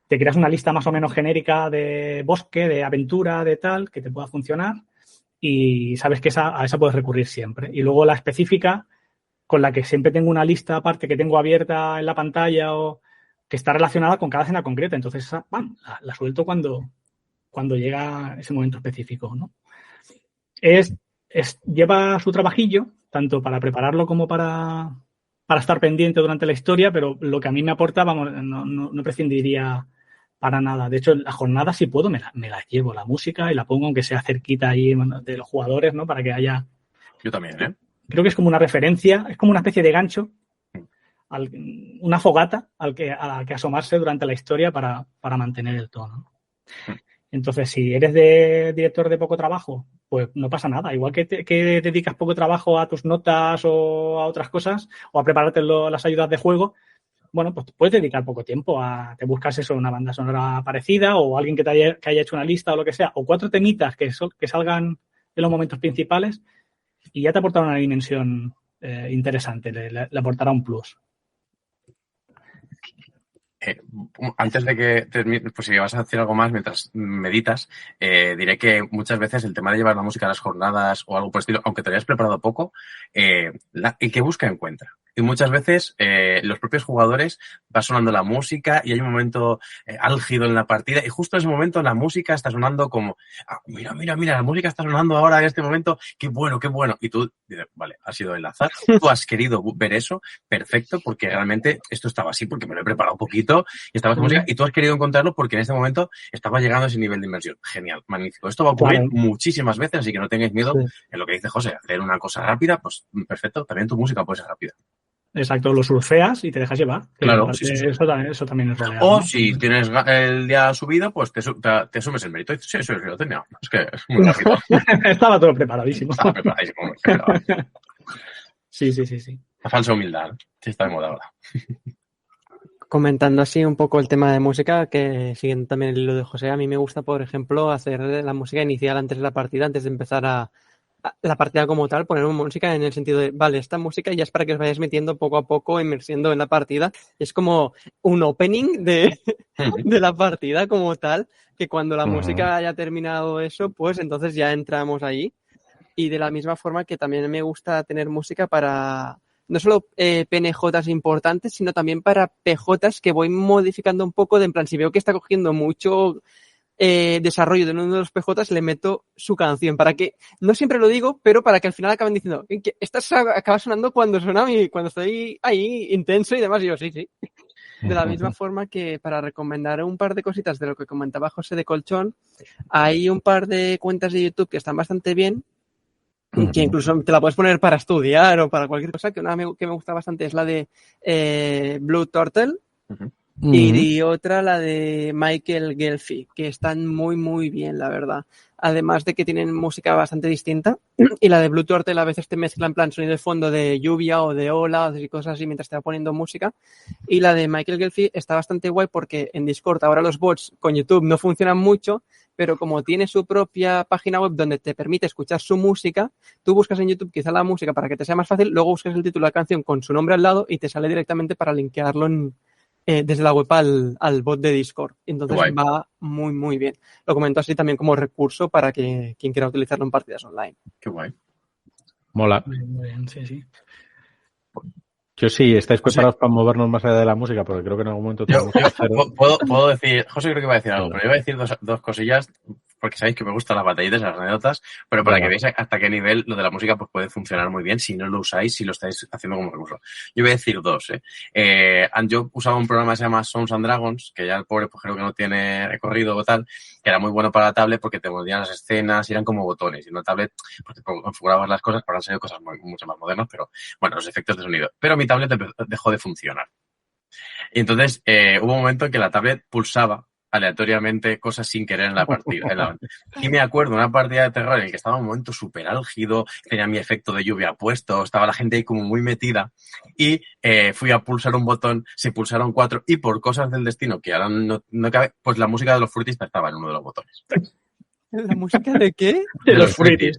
creas una lista más o menos genérica de bosque, de aventura, de tal, que te pueda funcionar y sabes que a esa puedes recurrir siempre. Y luego la específica, con la que siempre tengo una lista aparte que tengo abierta en la pantalla o que está relacionada con cada escena concreta. Entonces esa, ¡pam!, la suelto cuando llega ese momento específico, ¿no? Lleva su trabajillo, tanto para prepararlo como para estar pendiente durante la historia, pero lo que a mí me aporta, vamos, no prescindiría para nada. De hecho, en la jornada, si puedo, me la llevo, la música, y la pongo, aunque sea cerquita ahí de los jugadores, ¿no? Para que haya... Yo también, ¿eh? Creo que es como una referencia, es como una especie de gancho, una fogata a la que asomarse durante la historia para mantener el tono. Entonces, si eres director de poco trabajo, pues no pasa nada. Igual que dedicas poco trabajo a tus notas o a otras cosas, o a prepararte las ayudas de juego, bueno, pues puedes dedicar poco tiempo te buscas eso, una banda sonora parecida o alguien que haya hecho una lista o lo que sea, o 4 temitas que salgan de los momentos principales y ya te aportará una dimensión interesante, le aportará un plus. Antes de que termine, pues si vas a decir algo más mientras meditas, diré que muchas veces el tema de llevar la música a las jornadas o algo por el estilo, aunque te hayas preparado poco, el que busca encuentra. Y muchas veces los propios jugadores va sonando la música y hay un momento álgido en la partida y justo en ese momento la música está sonando como mira, la música está sonando ahora en este momento, qué bueno. Y tú dices, vale, ha sido el azar. Tú has querido ver eso, perfecto, porque realmente esto estaba así porque me lo he preparado un poquito y estaba esa música y tú has querido encontrarlo porque en este momento estaba llegando a ese nivel de inmersión. Genial, magnífico. Esto va a ocurrir muchísimas veces, así que no tengáis miedo en lo que dice José, hacer una cosa rápida, pues perfecto, también tu música puede ser rápida. Exacto, lo surfeas y te dejas llevar. Claro, sí. Eso también es rolear. O ¿no? Si tienes el día subido, pues te sumes el mérito. Sí, eso lo tenía. Es que es muy rápido. Estaba todo preparadísimo. Estaba preparadísimo. Sí. La falsa humildad, sí está de moda ahora. Comentando así un poco el tema de música, que siguiendo también el hilo de José, a mí me gusta, por ejemplo, hacer la música inicial antes de la partida, antes de empezar la partida como tal, poner música en el sentido de, vale, esta música ya es para que os vayáis metiendo poco a poco, inmersiendo en la partida. Es como un opening de la partida como tal, que cuando la música haya terminado eso, pues entonces ya entramos ahí. Y de la misma forma que también me gusta tener música para no solo PNJs importantes, sino también para PJs que voy modificando un poco, de en plan, si veo que está cogiendo mucho desarrollo de uno de los PJs, le meto su canción para que, no siempre lo digo, pero para que al final acaben diciendo que esta acaba sonando cuando estoy ahí intenso y demás. Y yo, sí. De la misma forma que para recomendar un par de cositas de lo que comentaba José de Colchón, hay un par de cuentas de YouTube que están bastante bien, que incluso te la puedes poner para estudiar o para cualquier cosa, que una que me gusta bastante es la de Blue Turtle. Y otra, la de Michael Gelfi, que están muy bien, la verdad. Además de que tienen música bastante distinta. Y la de Blue Turtle a veces te mezcla en plan sonido de fondo de lluvia o de olas y cosas así mientras te va poniendo música. Y la de Michael Gelfi está bastante guay porque en Discord ahora los bots con YouTube no funcionan mucho, pero como tiene su propia página web donde te permite escuchar su música, tú buscas en YouTube quizá la música para que te sea más fácil, luego buscas el título de la canción con su nombre al lado y te sale directamente para linkearlo desde la web al bot de Discord. Entonces va muy bien. Lo comento así también como recurso para que quien quiera utilizarlo en partidas online. Qué guay. Mola. Muy bien, sí. Yo sí, estáis preparados para movernos más allá de la música, porque creo que en algún momento tenemos que hacer... Puedo decir, José creo que va a decir algo, pero yo voy a decir dos cosillas porque sabéis que me gustan las batallitas, las anécdotas, pero para que veáis hasta qué nivel lo de la música pues puede funcionar muy bien si no lo usáis, si lo estáis haciendo como recurso. Yo voy a decir dos, yo usaba un programa que se llama Sons and Dragons, que ya el pobre pues creo que no tiene recorrido o tal, que era muy bueno para la tablet porque te movían las escenas y eran como botones. Y en una tablet pues te configurabas las cosas, para han salido cosas mucho más modernas, pero bueno, los efectos de sonido. Pero mi tablet dejó de funcionar. Y entonces hubo un momento en que la tablet pulsaba aleatoriamente cosas sin querer en la partida. Y me acuerdo una partida de terror en el que estaba un momento súper álgido, tenía mi efecto de lluvia puesto, estaba la gente ahí como muy metida y fui a pulsar un botón, se pulsaron 4 y por cosas del destino que ahora no cabe, pues la música de los Fruities estaba en uno de los botones. ¿La música de qué? De los Fruities.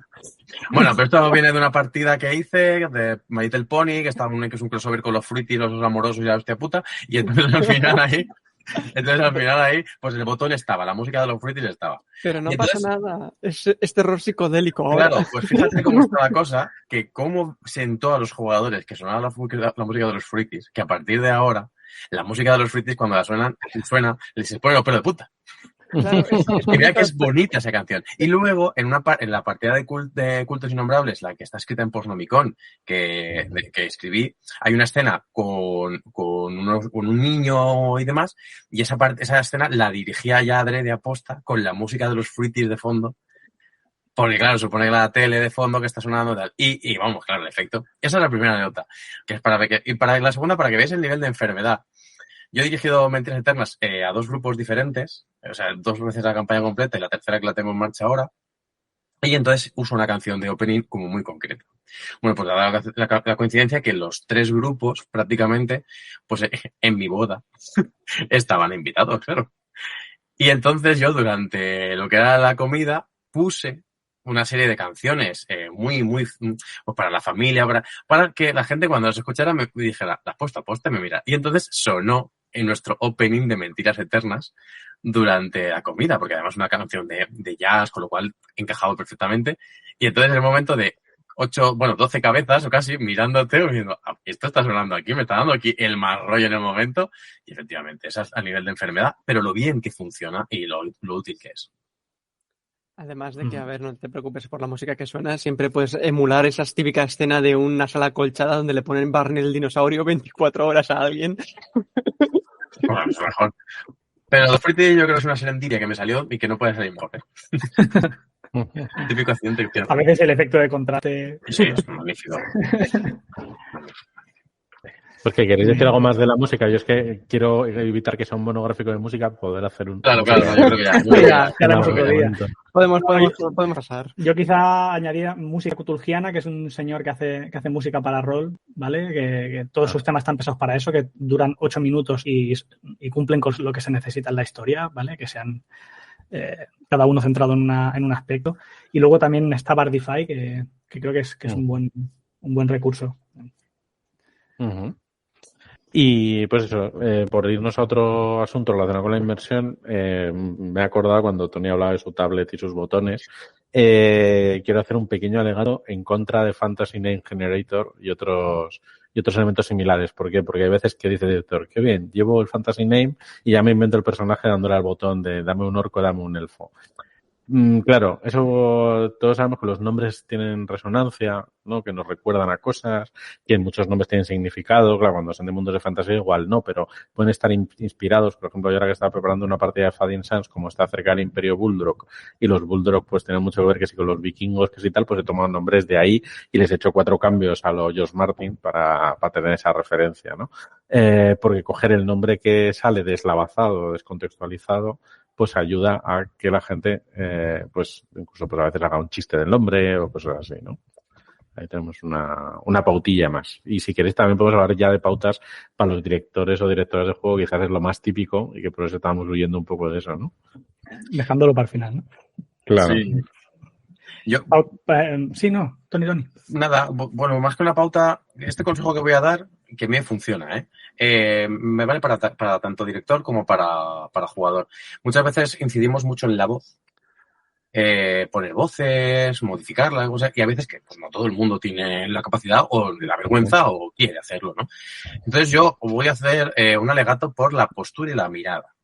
Bueno, pero esto viene de una partida que hice de My Little Pony, que es un crossover con los Fruities, los amorosos y la hostia puta, y entonces al final ahí, pues el botón estaba, la música de los Fruities estaba. Pero no pasa nada, es terror psicodélico ahora. Claro, pues fíjate cómo está la cosa, que cómo sentó a los jugadores que sonaba la música de los Fruities, que a partir de ahora, la música de los Fruities cuando la suena, les pone los pelos de punta. Claro, Y mira que es bonita esa canción. Y luego, en la partida de Cultos Innombrables, la que está escrita en Postnomicon, que escribí, hay una escena con un niño y demás, y esa escena la dirigía ya adrede aposta con la música de los Fruities de fondo. Porque, claro, supone que la tele de fondo que está sonando tal. Y vamos, claro, el efecto. Esa es la primera nota. Y para la segunda, para que veáis el nivel de enfermedad. Yo he dirigido Mentiras Eternas a 2 grupos diferentes, o sea, 2 veces la campaña completa y la tercera que la tengo en marcha ahora. Y entonces uso una canción de opening como muy concreta. Bueno, pues la coincidencia que los 3 grupos prácticamente, pues en mi boda, estaban invitados, claro. Y entonces yo durante lo que era la comida puse una serie de canciones muy, pues para la familia, para que la gente cuando las escuchara me dijera, ¿la has puesto aposta? Y me mira. Y entonces sonó en nuestro opening de Mentiras Eternas durante la comida, porque además es una canción de jazz, con lo cual encajaba perfectamente. Y entonces el momento de 12 cabezas o casi mirándote, diciendo, esto está sonando aquí, me está dando aquí el mal rollo en el momento. Y efectivamente, eso es a nivel de enfermedad, pero lo bien que funciona y lo útil que es. Además de que, a ver, no te preocupes por la música que suena, siempre puedes emular esa típica escena de una sala acolchada donde le ponen Barney el dinosaurio 24 horas a alguien. Bueno, es mejor. Pero los Fruities yo creo que es una serendiria que me salió y que no puede salir mejor, Típico accidente que A veces el efecto de contraste... Sí, es magnífico. Pues que queréis decir algo más de la música. Yo es que quiero evitar que sea un monográfico de música, poder hacer un... Claro, yo creo que ya. Ya haremos otro día. Podemos pasar. Yo quizá añadiría música cthulhiana, que es un señor que hace música para rol, ¿vale? Que todos sus temas están pensados para eso, que duran 8 minutos y cumplen con lo que se necesita en la historia, ¿vale? Que sean cada uno centrado en un aspecto. Y luego también está Bardify, que creo que es un buen recurso. Uh-huh. Y pues eso, por irnos a otro asunto relacionado con la inmersión, me he acordado cuando Tony hablaba de su tablet y sus botones, quiero hacer un pequeño alegato en contra de Fantasy Name Generator y otros elementos similares. ¿Por qué? Porque hay veces que dice el director, qué bien, llevo el Fantasy Name y ya me invento el personaje dándole al botón de dame un orco, dame un elfo. Claro, eso todos sabemos que los nombres tienen resonancia, ¿no? Que nos recuerdan a cosas, que muchos nombres tienen significado, claro, cuando son de mundos de fantasía igual no, pero pueden estar inspirados. Por ejemplo, yo ahora que estaba preparando una partida de Fadin Sans, como está cerca del Imperio Buldrok, y los Buldrok pues tienen mucho que ver que si con los vikingos, que si tal, pues he tomado nombres de ahí y les he hecho 4 cambios a lo Josh Martin para tener esa referencia, ¿no? Porque coger el nombre que sale deslavazado, descontextualizado, pues ayuda a que la gente, pues incluso pues a veces haga un chiste del nombre o cosas así, ¿no? Ahí tenemos una pautilla más. Y si queréis también podemos hablar ya de pautas para los directores o directoras de juego, quizás es lo más típico y que por eso estábamos huyendo un poco de eso, ¿no? Dejándolo para el final, ¿no? Claro. Sí. Sí, no, Tony. Nada, bueno, más que una pauta, este consejo que voy a dar, que me funciona, me vale para tanto director como para jugador. Muchas veces incidimos mucho en la voz, poner voces, modificarla, y a veces que pues, no todo el mundo tiene la capacidad o la vergüenza o quiere hacerlo, ¿no? Entonces yo voy a hacer un alegato por la postura y la mirada.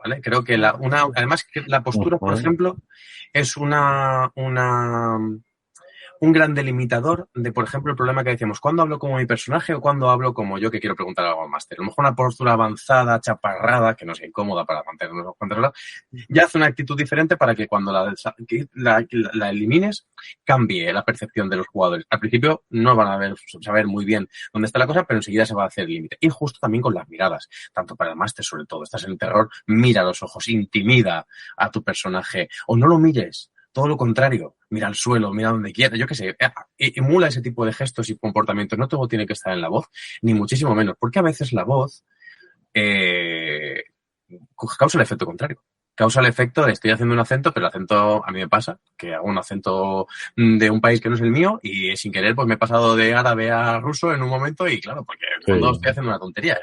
¿vale? Creo que además que la postura, por ejemplo, es un gran delimitador de, por ejemplo, el problema que decíamos, ¿cuándo hablo como mi personaje o cuándo hablo como yo que quiero preguntar algo al máster? A lo mejor una postura avanzada, chaparrada, que no sea incómoda para mantenernos controlados, ya hace una actitud diferente para que cuando la elimines, cambie la percepción de los jugadores. Al principio no van a saber muy bien dónde está la cosa, pero enseguida se va a hacer el límite. Y justo también con las miradas, tanto para el máster sobre todo. Estás en el terror, mira a los ojos, intimida a tu personaje o no lo mires. Todo lo contrario, mira al suelo, mira donde quiera, yo qué sé, emula ese tipo de gestos y comportamientos. No todo tiene que estar en la voz, ni muchísimo menos, porque a veces la voz causa el efecto contrario. Causa el efecto de estoy haciendo un acento, pero el acento a mí me pasa, que hago un acento de un país que no es el mío y sin querer pues me he pasado de árabe a ruso en un momento y claro, porque en el fondo estoy haciendo una tontería.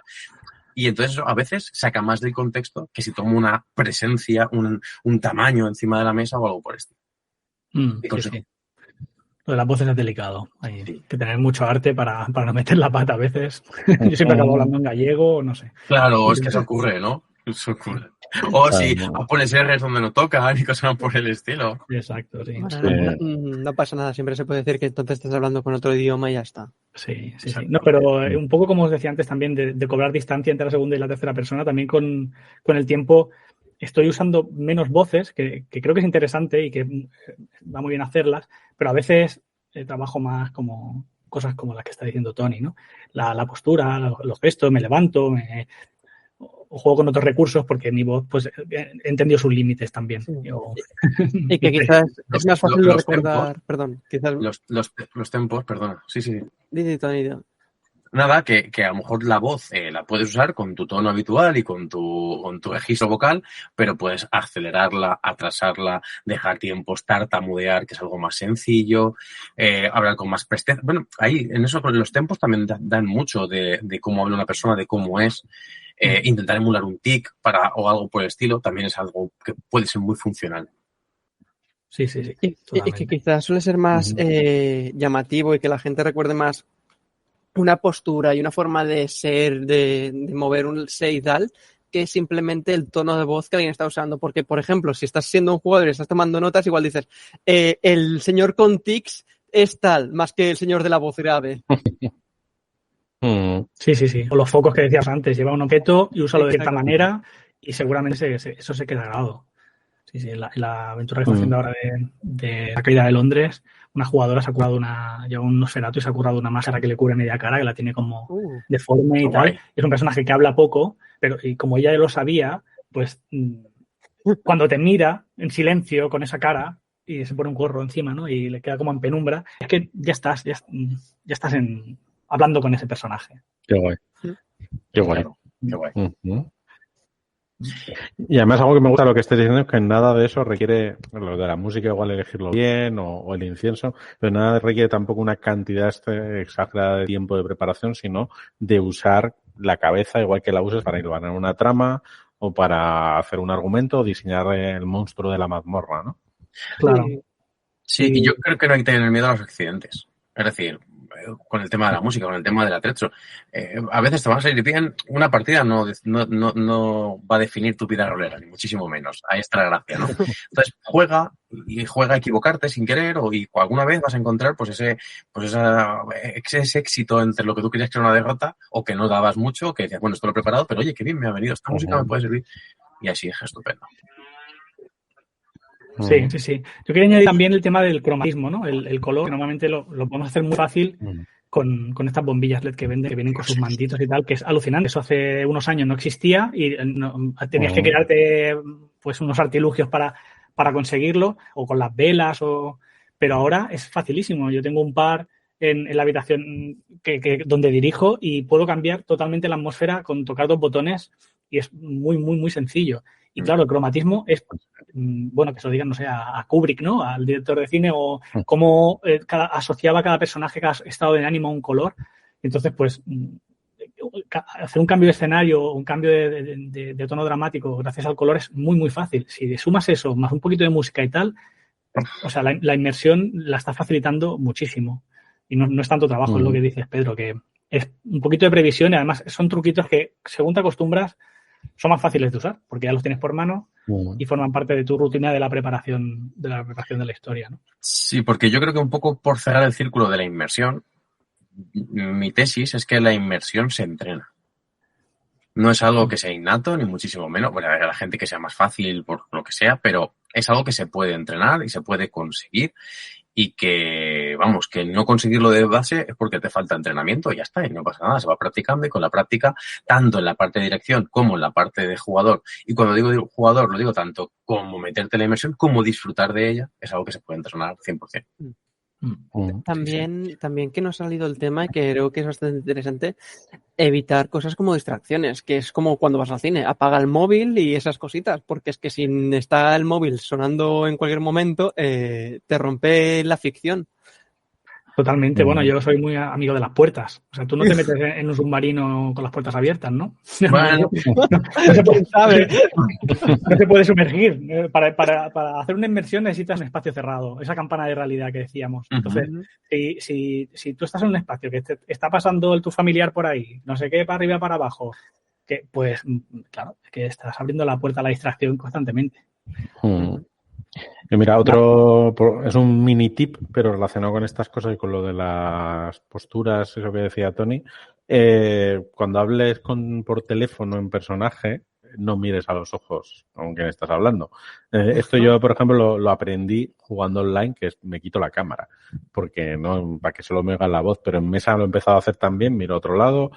Y entonces eso a veces saca más del contexto que si tomo una presencia, un tamaño encima de la mesa o algo por esto. Sí. Lo de las voces es delicado. Hay que tener mucho arte para no meter la pata a veces. Yo siempre acabo hablando en gallego, no sé. Claro, es que eso ocurre, ¿no? Eso ocurre. O si pones R's donde no tocan y cosas por el estilo. Exacto, sí. Bueno, no pasa nada, siempre se puede decir que entonces estás hablando con otro idioma y ya está. Sí. No, pero un poco como os decía antes también, de cobrar distancia entre la segunda y la tercera persona, también con el tiempo estoy usando menos voces, que creo que es interesante y que va muy bien hacerlas, pero a veces trabajo más como cosas como las que está diciendo Tony, ¿no? La postura, los gestos, me levanto, o juego con otros recursos porque mi voz pues he entendido sus límites también. Sí. Y que quizás es más fácil de recordar, quizás los tempos, perdona. Sí. Di, Tony. Nada, que a lo mejor la voz la puedes usar con tu tono habitual y con tu registro vocal, pero puedes acelerarla, atrasarla, dejar tiempos, tartamudear, que es algo más sencillo, hablar con más presteza. Bueno, ahí en eso los tempos también dan mucho de cómo habla una persona, de cómo es. Intentar emular un tic o algo por el estilo también es algo que puede ser muy funcional. Sí. Y que quizás suele ser más llamativo y que la gente recuerde más una postura y una forma de ser, de mover un seidal, que simplemente el tono de voz que alguien está usando. Porque, por ejemplo, si estás siendo un jugador y estás tomando notas, igual dices, el señor con tics es tal, más que el señor de la voz grave. Sí. O los focos que decías antes, lleva un objeto y úsalo de cierta manera y seguramente eso se queda grabado. Sí, la aventura que está haciendo ahora de la caída de Londres, una jugadora se ha currado lleva un Nosferatu y se ha currado una máscara que le cubre media cara, que la tiene como deforme y tal. Es un personaje que habla poco, pero y como ella lo sabía, pues cuando te mira en silencio con esa cara y se pone un gorro encima, ¿no? Y le queda como en penumbra, es que ya estás hablando con ese personaje. Qué guay. Qué guay. Qué guay. Y además algo que me gusta lo que estés diciendo es que nada de eso requiere, lo de la música igual elegirlo bien o el incienso, pero nada requiere tampoco una cantidad exagerada de tiempo de preparación, sino de usar la cabeza igual que la uses para hilvanar una trama o para hacer un argumento o diseñar el monstruo de la mazmorra, ¿no? Claro. Sí, y yo creo que no hay que tener miedo a los accidentes. Es decir, con el tema de la música, con el tema del atrecho. A veces te van a salir bien. Una partida no va a definir tu vida rolera, ni muchísimo menos. Ahí está la gracia, ¿no? Entonces, juega a equivocarte sin querer y alguna vez vas a encontrar ese éxito entre lo que tú creías que era una derrota o que no dabas mucho, que decías, bueno, esto lo he preparado, pero oye, qué bien me ha venido. Esta música me puede servir. Y así es estupendo. Sí. Yo quería añadir también el tema del cromatismo, ¿no? El color, que normalmente lo podemos hacer muy fácil con estas bombillas LED que vienen con sus mantitos y tal, que es alucinante. Eso hace unos años no existía y tenías que crearte pues unos artilugios para conseguirlo, o con las velas, pero ahora es facilísimo. Yo tengo un par en la habitación donde dirijo y puedo cambiar totalmente la atmósfera con tocar 2 botones y es muy, muy, muy sencillo. Y claro, el cromatismo es, bueno, que se lo digan, no sé, a Kubrick, ¿no? Al director de cine, o cómo asociaba cada personaje, cada estado de ánimo a un color. Entonces, pues, hacer un cambio de escenario, un cambio de tono dramático gracias al color es muy, muy fácil. Si le sumas eso, más un poquito de música y tal, o sea, la inmersión la está facilitando muchísimo. Y no es tanto trabajo, es lo que dices, Pedro, que es un poquito de previsión y además son truquitos que, según te acostumbras, son más fáciles de usar, porque ya los tienes por mano y forman parte de tu rutina de la preparación de la historia, ¿no? Sí, porque yo creo que un poco por cerrar el círculo de la inmersión, mi tesis es que la inmersión se entrena. No es algo que sea innato, ni muchísimo menos. Bueno, a la gente que sea más fácil por lo que sea, pero es algo que se puede entrenar y se puede conseguir. Y que, vamos, que no conseguirlo de base es porque te falta entrenamiento y ya está, y no pasa nada, se va practicando y con la práctica, tanto en la parte de dirección como en la parte de jugador, y cuando digo jugador lo digo tanto como meterte en la inmersión como disfrutar de ella, es algo que se puede entrenar 100%. También que nos ha salido el tema, que creo que es bastante interesante, evitar cosas como distracciones, que es como cuando vas al cine, apaga el móvil y esas cositas, porque es que si está el móvil sonando en cualquier momento, te rompe la ficción. Totalmente. Bueno, yo soy muy amigo de las puertas. O sea, tú no te metes en un submarino con las puertas abiertas, ¿no? Bueno, No se puede sumergir. Para hacer una inmersión necesitas un espacio cerrado, esa campana de realidad que decíamos. Entonces, si tú estás en un espacio que te está pasando tu familiar por ahí, no sé qué, para arriba, para abajo, que pues, claro, es que estás abriendo la puerta a la distracción constantemente. Y mira, es un mini tip, pero relacionado con estas cosas y con lo de las posturas, eso que decía Tony. Cuando hables por teléfono en personaje, no mires a los ojos con quien estás hablando. Esto yo, por ejemplo, lo aprendí jugando online, que me quito la cámara, porque no, para que solo me oiga la voz, pero en mesa lo he empezado a hacer también, miro a otro lado,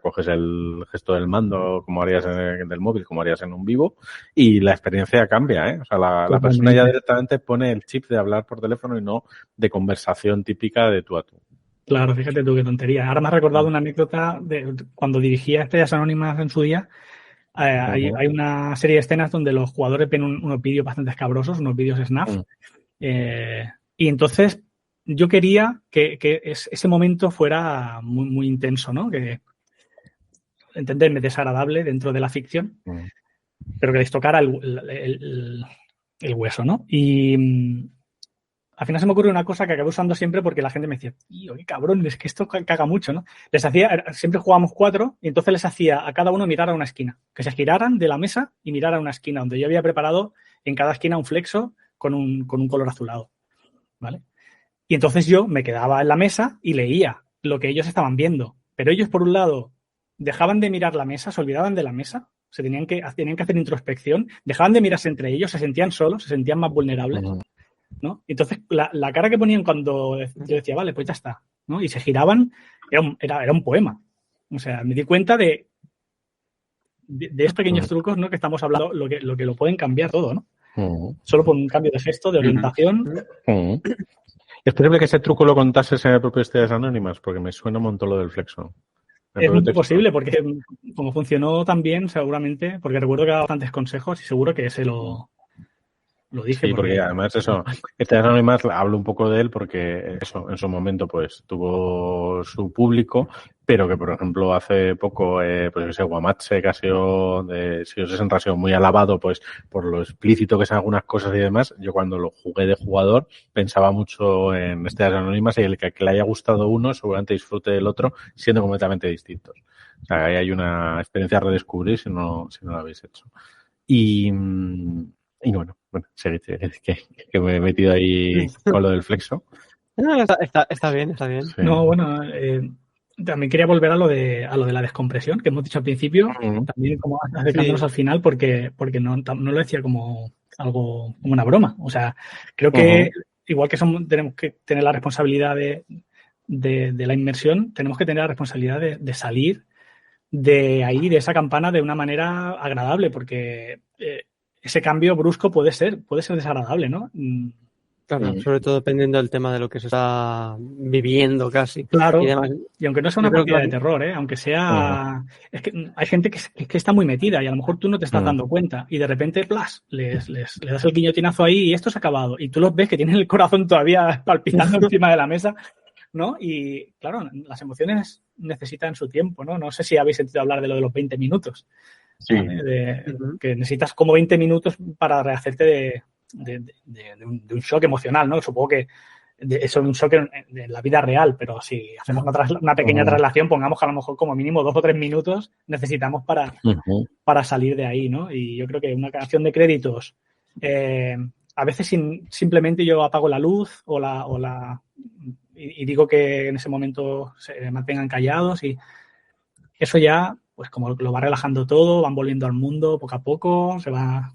coges el gesto del mando como harías del móvil, como harías en un vivo, y la experiencia cambia, ¿eh? O sea, la persona ya directamente pone el chip de hablar por teléfono y no de conversación típica de tú a tú. Claro, fíjate tú qué tontería. Ahora me has recordado una anécdota de cuando dirigía Estrellas Anónimas en su día. Hay una serie de escenas donde los jugadores ven unos vídeos bastante escabrosos, unos vídeos snaf. Y entonces yo quería que ese momento fuera muy, muy intenso, ¿no? Que, entenderme, desagradable dentro de la ficción, pero que les tocara el hueso, ¿no? Y al final se me ocurre una cosa que acabé usando siempre porque la gente me decía, tío, qué cabrón, es que esto caga mucho, ¿no? Siempre jugábamos 4 y entonces les hacía a cada uno mirar a una esquina, que se giraran de la mesa y mirar a una esquina, donde yo había preparado en cada esquina un flexo con un color azulado, ¿vale? Y entonces yo me quedaba en la mesa y leía lo que ellos estaban viendo, pero ellos, por un lado, dejaban de mirar la mesa, se olvidaban de la mesa, tenían que hacer introspección, dejaban de mirarse entre ellos, se sentían solos, se sentían más vulnerables, ¿no? Entonces, la cara que ponían cuando yo decía, vale, pues ya está, ¿no? Y se giraban, era un poema. O sea, me di cuenta de esos pequeños trucos, ¿no? Que estamos hablando, lo que lo pueden cambiar todo, ¿no? Solo por un cambio de gesto, de orientación. Es posible que ese truco lo contases en el propio Estrellas Anónimas, porque me suena un montón lo del flexo. Es muy posible, porque como funcionó tan bien, seguramente, porque recuerdo que daba bastantes consejos y seguro que ese lo dije. Sí, porque además eso, Estrellas Anónimas hablo un poco de él porque eso, en su momento pues tuvo su público, pero que por ejemplo hace poco, pues ese Guamatse que ha sido ha sido muy alabado pues por lo explícito que son algunas cosas y demás. Yo cuando lo jugué de jugador pensaba mucho en Estrellas Anónimas y el que le haya gustado uno seguramente disfrute del otro siendo completamente distintos. O sea, ahí hay una experiencia a redescubrir si no lo habéis hecho. Y bueno, que me he metido ahí con lo del flexo. No, está bien. Sí. No, bueno, también quería volver a lo de la descompresión que hemos dicho al principio, también como acercándonos al final, porque no lo decía como algo, como una broma. O sea, creo que igual que tenemos que tener la responsabilidad de la inmersión, tenemos que tener la responsabilidad de salir de ahí, de esa campana, de una manera agradable, porque ese cambio brusco puede ser desagradable, ¿no? Claro, sobre todo dependiendo del tema de lo que se está viviendo casi. Claro, y aunque no sea una partida de terror, aunque sea... Es que hay gente que está muy metida y a lo mejor tú no te estás dando cuenta y de repente, ¡plas!, les das el guiñotinazo ahí y esto se ha acabado. Y tú los ves que tienen el corazón todavía palpitando encima de la mesa, ¿no? Y claro, las emociones necesitan su tiempo, ¿no? No sé si habéis sentido hablar de lo de los 20 minutos. Sí. ¿Vale? Que necesitas como 20 minutos para rehacerte de un shock emocional, ¿no? Supongo que eso es un shock en la vida real, pero si hacemos una pequeña traslación, pongamos que a lo mejor como mínimo 2 o 3 minutos necesitamos para salir de ahí, ¿no? Y yo creo que una canción de créditos, a veces simplemente yo apago la luz y digo que en ese momento se mantengan callados y eso ya, pues como lo va relajando todo, van volviendo al mundo poco a poco, se va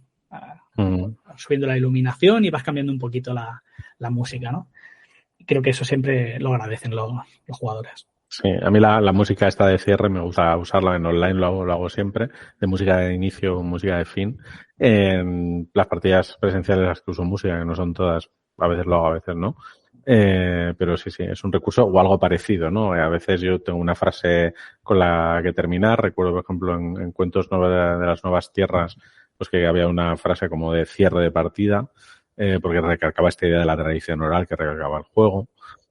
subiendo la iluminación y vas cambiando un poquito la música, ¿no? Creo que eso siempre lo agradecen los jugadores. Sí, a mí la música esta de cierre me gusta usarla en online, lo hago siempre, de música de inicio, música de fin. En las partidas presenciales las que uso música, que no son todas, a veces lo hago, a veces no. Pero sí, es un recurso o algo parecido, ¿no? A veces yo tengo una frase con la que terminar. Recuerdo, por ejemplo, en Cuentos de las Nuevas Tierras, pues que había una frase como de cierre de partida, porque recalcaba esta idea de la tradición oral que recalcaba el juego.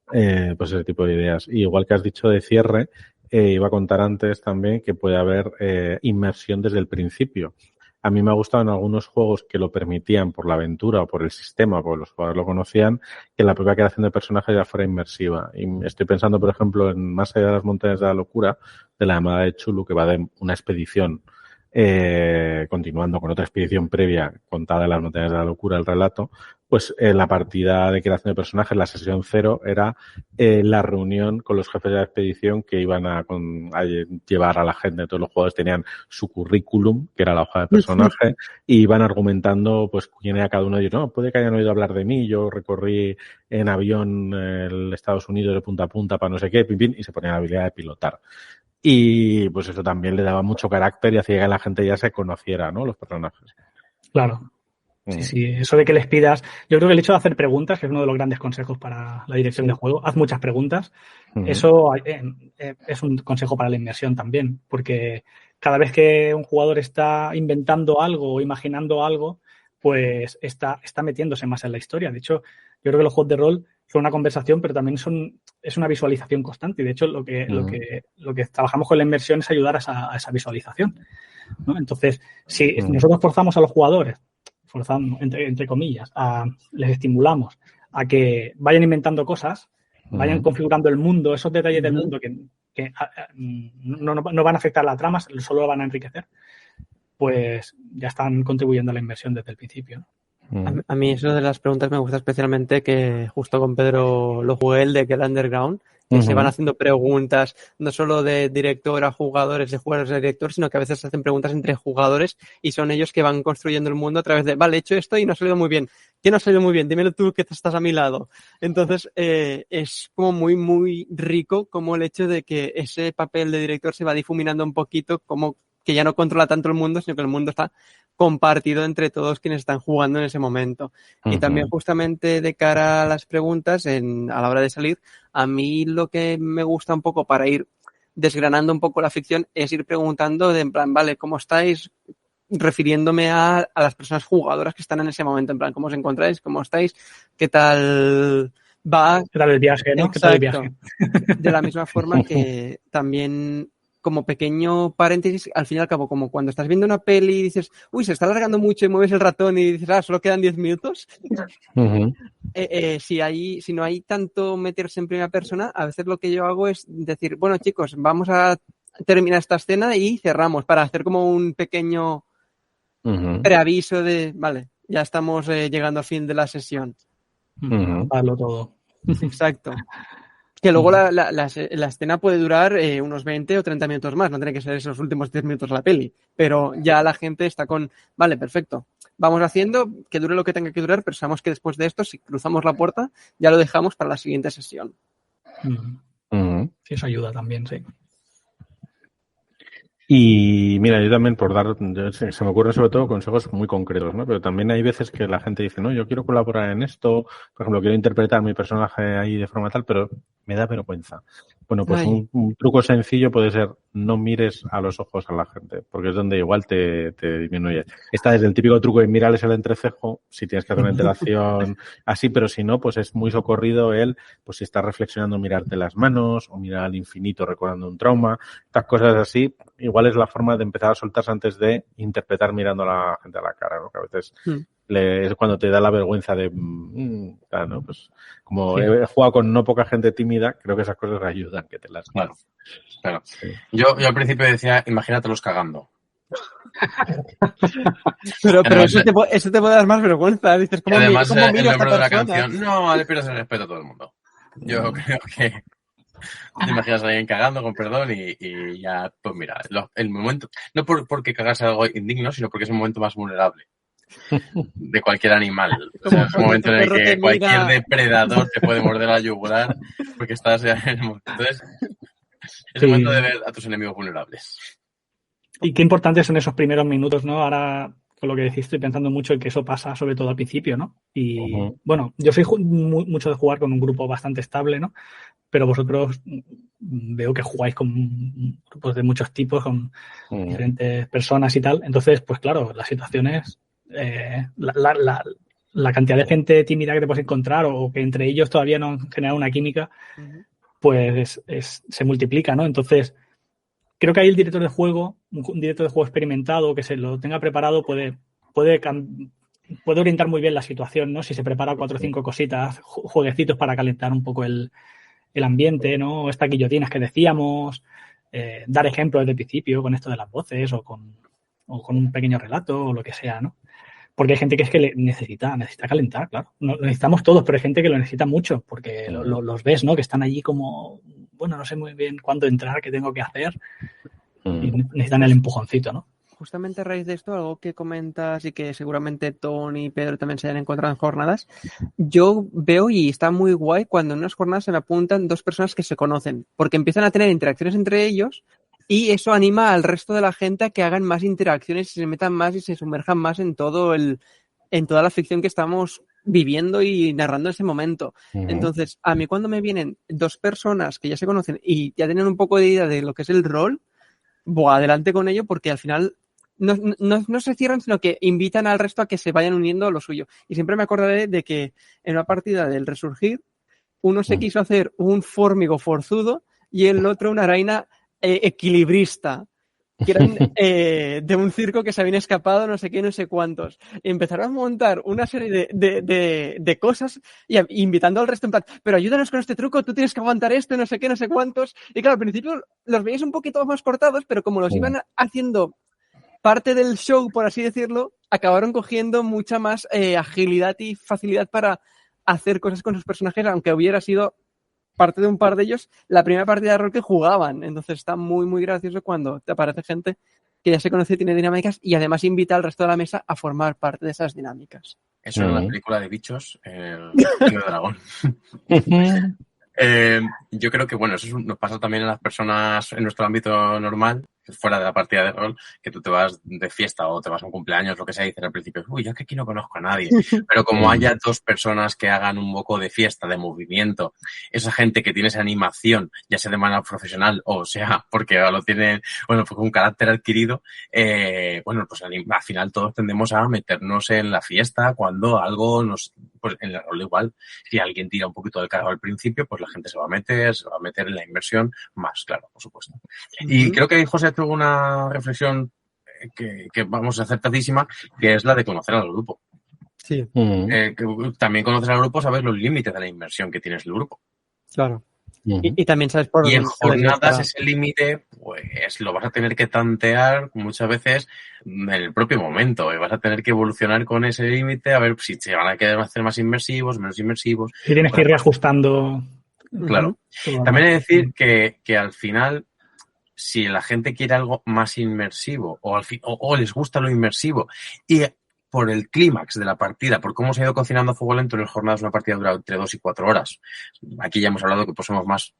Pues ese tipo de ideas. Y igual que has dicho de cierre, iba a contar antes también que puede haber inmersión desde el principio. A mí me ha gustado en algunos juegos que lo permitían por la aventura o por el sistema, porque los jugadores lo conocían, que la propia creación de personajes ya fuera inmersiva. Y estoy pensando, por ejemplo, en Más allá de las montañas de la locura, de la llamada de Chulu, que va de una expedición, continuando con otra expedición previa contada en las montañas de la locura, el relato, pues en la partida de creación de personajes, la sesión 0, era la reunión con los jefes de la expedición que iban a llevar a la gente. Todos los jugadores tenían su currículum, que era la hoja de personaje, y iban argumentando pues quién era cada uno de ellos. No, puede que hayan oído hablar de mí, yo recorrí en avión el Estados Unidos de punta a punta para no sé qué, y se ponía la habilidad de pilotar. Y pues eso también le daba mucho carácter y hacía que la gente ya se conociera, ¿no? Los personajes. Claro. Sí, eso de que les pidas... Yo creo que el hecho de hacer preguntas, que es uno de los grandes consejos para la dirección de juego, haz muchas preguntas. Eso es un consejo para la inmersión también, porque cada vez que un jugador está inventando algo o imaginando algo, pues está metiéndose más en la historia. De hecho, yo creo que los juegos de rol son una conversación, pero también es una visualización constante. Y de hecho, lo que trabajamos con la inmersión es ayudar a esa visualización, ¿no? Entonces, si nosotros forzamos a los jugadores, entre comillas, les estimulamos a que vayan inventando cosas, vayan configurando el mundo, esos detalles del mundo que no van a afectar la trama, solo lo van a enriquecer, pues ya están contribuyendo a la inversión desde el principio, ¿no? A mí eso de las preguntas me gusta especialmente, que justo con Pedro lo jugué, el de que el Underground, que se van haciendo preguntas no solo de director a jugadores, de jugadores a director, sino que a veces se hacen preguntas entre jugadores y son ellos que van construyendo el mundo a través de, vale, he hecho esto y no ha salido muy bien. ¿Qué no ha salido muy bien? Dímelo tú que estás a mi lado. Entonces, es como muy, muy rico como el hecho de que ese papel de director se va difuminando un poquito, como que ya no controla tanto el mundo, sino que el mundo está compartido entre todos quienes están jugando en ese momento. Y también justamente de cara a las preguntas, a la hora de salir, a mí lo que me gusta un poco para ir desgranando un poco la ficción es ir preguntando de en plan, vale, ¿cómo estáis? Refiriéndome a las personas jugadoras que están en ese momento, en plan, ¿cómo os encontráis? ¿Cómo estáis? ¿Qué tal va? ¿Qué tal el viaje, no? Exacto. ¿Qué tal el viaje? De la misma forma que también, como pequeño paréntesis, al fin y al cabo, como cuando estás viendo una peli y dices, uy, se está alargando mucho y mueves el ratón y dices, solo quedan 10 minutos. Si no hay tanto meterse en primera persona, a veces lo que yo hago es decir, bueno, chicos, vamos a terminar esta escena y cerramos, para hacer como un pequeño preaviso de, vale, ya estamos llegando al fin de la sesión. Hazlo todo. Exacto. Que luego la escena puede durar unos 20 o 30 minutos más, no tiene que ser esos últimos 10 minutos de la peli, pero ya la gente está con, vale, perfecto, vamos haciendo que dure lo que tenga que durar, pero sabemos que después de esto, si cruzamos la puerta, ya lo dejamos para la siguiente sesión. Sí, eso ayuda también, sí. Y mira, yo también se me ocurren sobre todo consejos muy concretos, ¿no? Pero también hay veces que la gente dice, no, yo quiero colaborar en esto, por ejemplo, quiero interpretar mi personaje ahí de forma tal, pero me da vergüenza. Bueno, pues un truco sencillo puede ser no mires a los ojos a la gente, porque es donde igual te disminuye. Está desde el típico truco de mirarles el entrecejo, si tienes que hacer una interacción así, pero si no, pues es muy socorrido pues si estás reflexionando, mirarte las manos o mirar al infinito recordando un trauma, estas cosas así. Igual es la forma de empezar a soltarse antes de interpretar mirando a la gente a la cara, ¿no? Que a veces es cuando te da la vergüenza de, claro, ¿no? Pues como he jugado con no poca gente tímida, creo que esas cosas ayudan, que te las... Claro. Sí. Yo al principio decía, imagínatelos cagando. pero eso te puede dar más vergüenza. Dices, ¿cómo además, miro el a esta nombre de la persona? canción, no, le pierdes el respeto a todo el mundo. Yo creo que te imaginas a alguien cagando, con perdón, y ya, pues mira, el momento, no porque cagarse algo indigno, sino porque es un momento más vulnerable de cualquier animal. O sea, es un momento en el que cualquier depredador te puede morder la yugular porque estás en el momento. Entonces, es el momento de ver a tus enemigos vulnerables. Y qué importantes son esos primeros minutos, ¿no? Ahora, con lo que decís, estoy pensando mucho en que eso pasa sobre todo al principio, ¿no? Y bueno, yo soy mucho de jugar con un grupo bastante estable, ¿no? Pero vosotros veo que jugáis con grupos de muchos tipos, con diferentes personas y tal. Entonces, pues claro, las situaciones, la cantidad de gente tímida que te puedes encontrar o que entre ellos todavía no han generado una química, pues se multiplica, ¿no? Entonces, creo que ahí el director de juego, un director de juego experimentado que se lo tenga preparado puede orientar muy bien la situación, ¿no? Si se prepara 4 o 5 cositas, jueguecitos para calentar un poco el ambiente, ¿no? Estas guillotinas que decíamos, dar ejemplos desde el principio con esto de las voces o con un pequeño relato o lo que sea, ¿no? Porque hay gente que es que necesita calentar, claro. Lo necesitamos todos, pero hay gente que lo necesita mucho porque los ves, ¿no? Que están allí como, bueno, no sé muy bien cuándo entrar, qué tengo que hacer y necesitan el empujoncito, ¿no? Justamente a raíz de esto, algo que comentas y que seguramente Tony y Pedro también se hayan encontrado en jornadas, yo veo y está muy guay cuando en unas jornadas se me apuntan 2 personas que se conocen, porque empiezan a tener interacciones entre ellos y eso anima al resto de la gente a que hagan más interacciones y se metan más y se sumerjan más en toda la ficción que estamos viviendo y narrando en ese momento. Entonces, a mí cuando me vienen 2 personas que ya se conocen y ya tienen un poco de idea de lo que es el rol, adelante con ello porque al final no se cierran, sino que invitan al resto a que se vayan uniendo a lo suyo. Y siempre me acordaré de que en una partida del Resurgir, uno se quiso hacer un fórmigo forzudo y el otro una araña equilibrista, que eran de un circo que se habían escapado no sé qué, no sé cuántos. Y empezaron a montar una serie de cosas y invitando al resto en plan, pero ayúdanos con este truco, tú tienes que aguantar esto, no sé qué, no sé cuántos. Y claro, al principio los veíais un poquito más cortados, pero como los iban haciendo parte del show, por así decirlo, acabaron cogiendo mucha más agilidad y facilidad para hacer cosas con sus personajes, aunque hubiera sido parte de un par de ellos la primera partida de rol que jugaban. Entonces está muy, muy gracioso cuando te aparece gente que ya se conoce y tiene dinámicas y además invita al resto de la mesa a formar parte de esas dinámicas. Eso era la película de bichos, el dragón. Yo creo que, bueno, eso nos pasa también a las personas en nuestro ámbito normal, fuera de la partida de rol, que tú te vas de fiesta o te vas a un cumpleaños, lo que sea, y dices al principio, uy, yo es que aquí no conozco a nadie. Pero como haya 2 personas que hagan un poco de fiesta, de movimiento, esa gente que tiene esa animación, ya sea de manera profesional o sea porque lo tienen, bueno, pues un carácter adquirido, bueno, pues al final todos tendemos a meternos en la fiesta cuando algo pues en el rol igual, si alguien tira un poquito del carro al principio, pues la gente se va a meter en la inmersión más, claro, por supuesto. Y creo que José tuvo una reflexión que vamos, acertadísima, que es la de conocer al grupo. Sí. Que también conoces al grupo, sabes los límites de la inmersión que tienes el grupo. Claro. Y también sabes por dónde. Y en jornadas para... ese límite, pues lo vas a tener que tantear muchas veces en el propio momento. Y vas a tener que evolucionar con ese límite a ver si se van a querer hacer más inmersivos, menos inmersivos. Y tienes que ir reajustando. Claro. También hay que decir que al final, si la gente quiere algo más inmersivo o les gusta lo inmersivo y por el clímax de la partida, por cómo se ha ido cocinando a fuego lento en las jornadas, una partida dura entre 2 y 4 horas. Aquí ya hemos hablado que pues somos más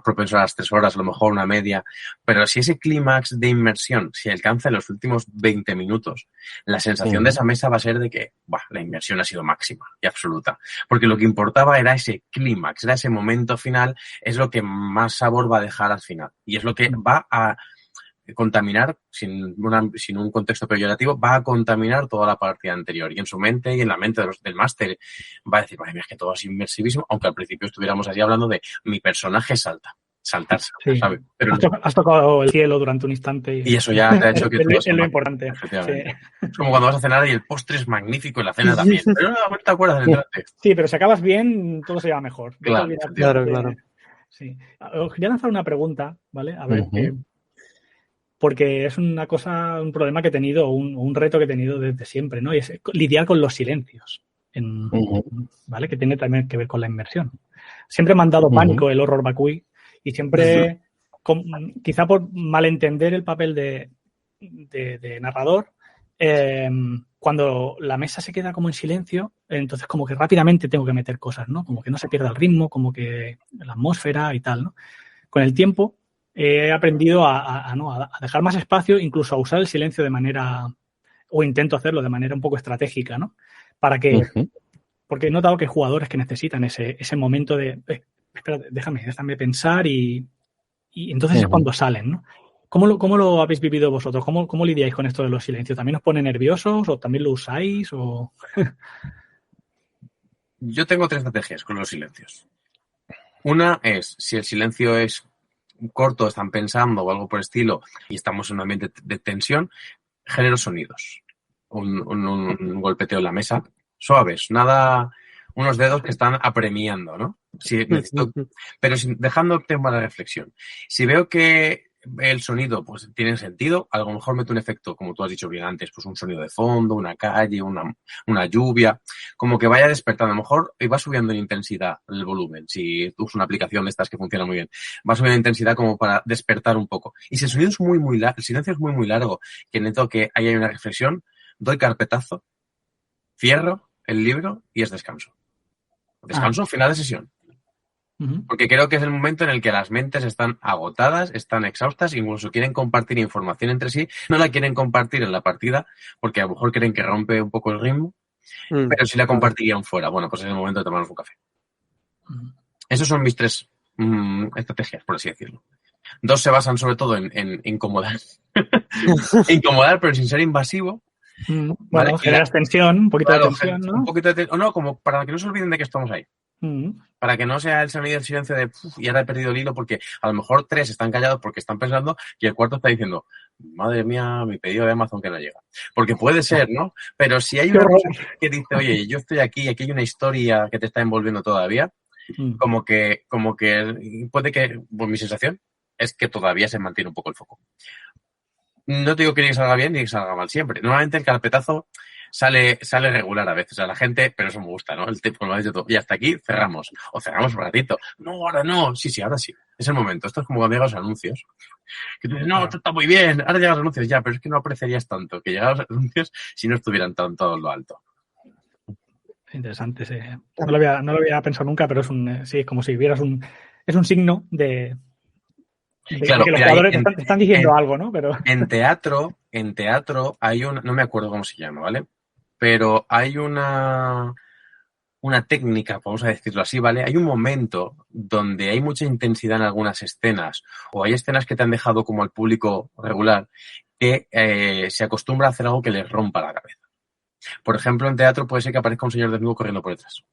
propensos a las 3 horas, a lo mejor una media. Pero si ese clímax de inmersión se alcanza en los últimos 20 minutos, la sensación de esa mesa va a ser de que la inmersión ha sido máxima y absoluta. Porque lo que importaba era ese clímax, era ese momento final, es lo que más sabor va a dejar al final. Y es lo que va a contaminar, sin un contexto peyorativo, va a contaminar toda la partida anterior. Y en su mente y en la mente del máster va a decir, madre mía, es que todo es inmersivísimo, aunque al principio estuviéramos así hablando de mi personaje salta. saltarse, Sí. ¿sabes? Pero Has tocado el cielo durante un instante. y eso ya te ha hecho que todo es lo importante. Efectivamente. Sí. Es como cuando vas a cenar y el postre es magnífico y la cena también. Pero no te acuerdas del entrante. Sí, pero si acabas bien, todo se lleva mejor. Claro, claro. Sí. Os quería lanzar una pregunta, ¿vale? A ver, Ujú. porque es una cosa, un problema que he tenido, un reto que he tenido desde siempre, ¿no? Y es lidiar con los silencios, ¿vale? Que tiene también que ver con la inmersión. Siempre me han dado pánico el horror vacui y siempre, quizá por malentender el papel de narrador, cuando la mesa se queda como en silencio, entonces como que rápidamente tengo que meter cosas, ¿no? Como que no se pierda el ritmo, como que la atmósfera y tal, ¿no? Con el tiempo he aprendido a dejar más espacio, incluso a usar el silencio de manera, o intento hacerlo de manera un poco estratégica, ¿no? Para que, porque he notado que hay jugadores que necesitan ese momento de, espérate, déjame pensar y entonces es cuando salen, ¿no? ¿Cómo lo habéis vivido vosotros? ¿Cómo lidiáis con esto de los silencios? ¿También os pone nerviosos o también lo usáis? O... Yo tengo 3 estrategias con los silencios. Una es, si el silencio es corto, están pensando o algo por el estilo y estamos en un ambiente de tensión, genero sonidos. Un golpeteo en la mesa, suaves, nada, unos dedos que están apremiando, ¿no? Si necesito, pero dejando tema de reflexión. Si veo que el sonido pues tiene sentido, a lo mejor meto un efecto, como tú has dicho bien antes, pues un sonido de fondo, una calle, una lluvia, como que vaya despertando. A lo mejor y va subiendo en intensidad el volumen, si tú usas una aplicación de estas que funciona muy bien, va subiendo en intensidad como para despertar un poco. Y si el sonido es muy largo, el silencio es muy largo, que necesito que haya una reflexión, doy carpetazo, cierro el libro y es descanso. Descanso, final de sesión. Porque creo que es el momento en el que las mentes están agotadas, están exhaustas, incluso quieren compartir información entre sí, no la quieren compartir en la partida porque a lo mejor creen que rompe un poco el ritmo, pero sí la compartirían fuera. Bueno, pues es el momento de tomarnos un café. Esos son mis 3 estrategias, por así decirlo. 2 se basan sobre todo en incomodar. Incomodar, pero sin ser invasivo. Bueno, ¿vale? generas tensión, un poquito de tensión, ¿no? Un poquito de tensión. O no, como para que no se olviden de que estamos ahí. Para que no sea el sonido del silencio de y ahora he perdido el hilo, porque a lo mejor 3 están callados porque están pensando y el cuarto está diciendo, madre mía, mi pedido de Amazon que no llega. Porque puede ser, ¿no? Pero si hay una cosa que dice, oye, yo estoy aquí y aquí hay una historia que te está envolviendo todavía, como que puede que, pues mi sensación es que todavía se mantiene un poco el foco. No te digo que salga bien ni que salga mal siempre. Normalmente el carpetazo sale regular a veces a la gente, pero eso me gusta, ¿no? El tipo, como lo has dicho tú, y hasta aquí cerramos. O cerramos un ratito. No, ahora no. Sí, ahora sí. Es el momento. Esto es como cuando llegan los anuncios. Que tú dices, no, esto está muy bien. Ahora llegan los anuncios ya, pero es que no apreciarías tanto que llegaran los anuncios si no estuvieran tan todo lo alto. Interesante, sí. No lo había pensado nunca, pero es como si vieras es un signo de claro, que los jugadores te están diciendo algo, ¿no? Pero... En teatro hay no me acuerdo cómo se llama, ¿vale? Pero hay una técnica, vamos a decirlo así, ¿vale? Hay un momento donde hay mucha intensidad en algunas escenas, o hay escenas que te han dejado como al público regular, que se acostumbra a hacer algo que les rompa la cabeza. Por ejemplo, en teatro puede ser que aparezca un señor desnudo corriendo por detrás.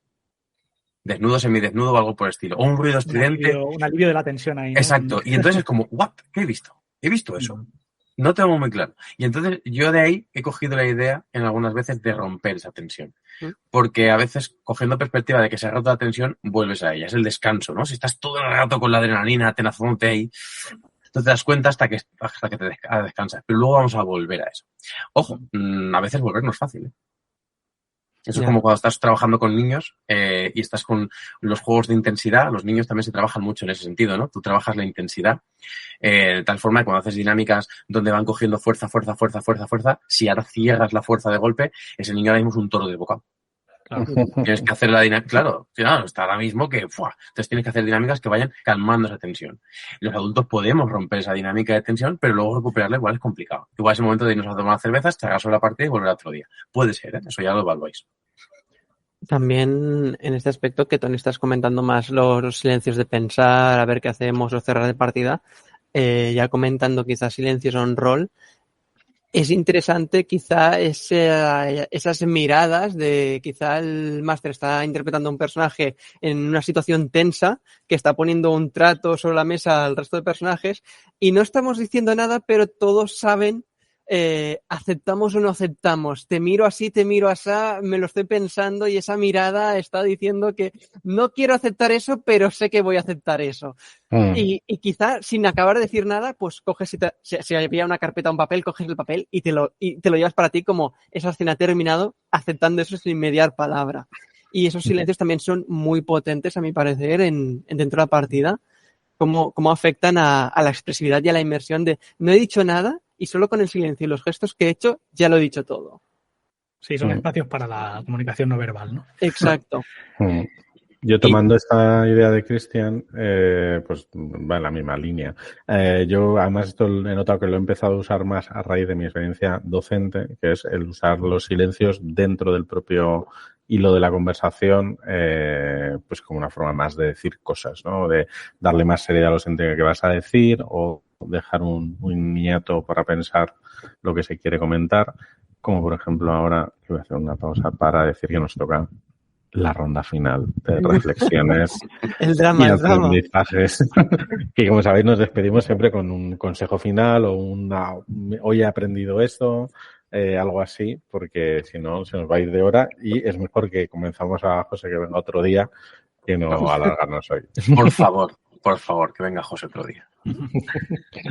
Desnudo, semidesnudo o algo por el estilo. O un ruido estridente. Un alivio de la tensión ahí, ¿no? Exacto. Y entonces es como, ¿what? ¿Qué he visto? He visto eso. No tengo muy claro. Y entonces yo de ahí he cogido la idea en algunas veces de romper esa tensión. Porque a veces, cogiendo perspectiva de que se ha roto la tensión, vuelves a ella. Es el descanso, ¿no? Si estás todo el rato con la adrenalina, tenazonte ahí, entonces te das cuenta hasta que te descansas. Pero luego vamos a volver a eso. Ojo, a veces volver no es fácil, ¿eh? Eso es como cuando estás trabajando con niños y estás con los juegos de intensidad. Los niños también se trabajan mucho en ese sentido, ¿no? Tú trabajas la intensidad de tal forma que cuando haces dinámicas donde van cogiendo fuerza, si ahora cierras la fuerza de golpe, ese niño ahora mismo es un toro desbocado. Claro. Tienes que hacer la dinámica. Claro, está ahora mismo que... Entonces tienes que hacer dinámicas que vayan calmando esa tensión. Los adultos podemos romper esa dinámica de tensión, pero luego recuperarla igual es complicado. Igual es el momento de irnos a tomar cervezas, tragar sobre la partida y volver otro día. Puede ser, ¿eh? Eso ya lo evaluáis. También en este aspecto que Tony estás comentando más los silencios de pensar, a ver qué hacemos o cerrar de partida, ya comentando quizás silencios on roll. es interesante quizá esas miradas de quizá el máster está interpretando a un personaje en una situación tensa que está poniendo un trato sobre la mesa al resto de personajes y no estamos diciendo nada, pero todos saben aceptamos o no aceptamos, te miro así, te miro asá, me lo estoy pensando y esa mirada está diciendo que no quiero aceptar eso, pero sé que voy a aceptar eso. Y quizá sin acabar de decir nada, pues coges, si había una carpeta o un papel, coges el papel y te lo llevas para ti como esa escena ha terminado, aceptando eso sin mediar palabra. Y esos silencios también son muy potentes, a mi parecer, dentro de la partida, cómo afectan a la expresividad y a la inmersión de no he dicho nada y solo con el silencio y los gestos que he hecho ya lo he dicho todo. Sí, son espacios para la comunicación no verbal, ¿no? Exacto. Yo tomando esta idea de Cristian, pues va en la misma línea. Yo además esto he notado que lo he empezado a usar más a raíz de mi experiencia docente, que es el usar los silencios dentro del propio hilo de la conversación, pues como una forma más de decir cosas, ¿no? De darle más seriedad a lo que vas a decir o dejar un niñato para pensar lo que se quiere comentar, como por ejemplo ahora, que voy a hacer una pausa para decir que nos toca la ronda final de reflexiones el drama, y aprendizajes. Que como sabéis nos despedimos siempre con un consejo final o hoy he aprendido esto, algo así, porque si no se nos va a ir de hora y es mejor que comenzamos a José que venga otro día que no alargarnos hoy. Por favor, que venga José otro día.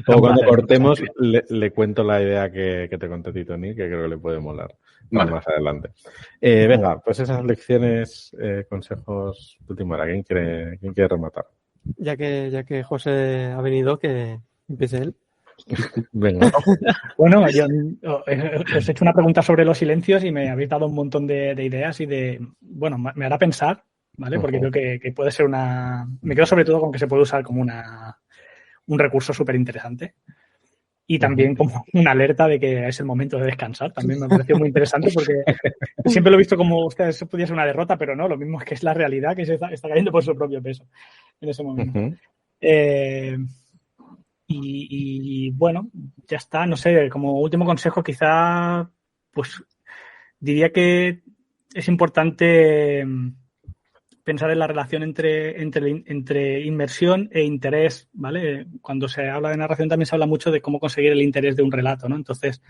O cuando cortemos le cuento la idea que te conté a ti, Tony, que creo que le puede molar. Vale. Más adelante. Venga, pues esas lecciones, consejos de última hora. ¿Quién quiere rematar? Ya que José ha venido, que empiece él. Venga. Bueno, yo os he hecho una pregunta sobre los silencios y me habéis dado un montón de ideas y bueno, me hará pensar, ¿vale? Porque creo que puede ser me quedo sobre todo con que se puede usar como un recurso súper interesante. Y también como una alerta de que es el momento de descansar. También me pareció muy interesante porque siempre lo he visto como eso podía ser una derrota, pero no, lo mismo es que es la realidad que se está cayendo por su propio peso en ese momento. Y bueno, ya está. No sé, como último consejo quizá, pues diría que es importante pensar en la relación entre inmersión e interés, ¿vale? Cuando se habla de narración también se habla mucho de cómo conseguir el interés de un relato, ¿no? Entonces,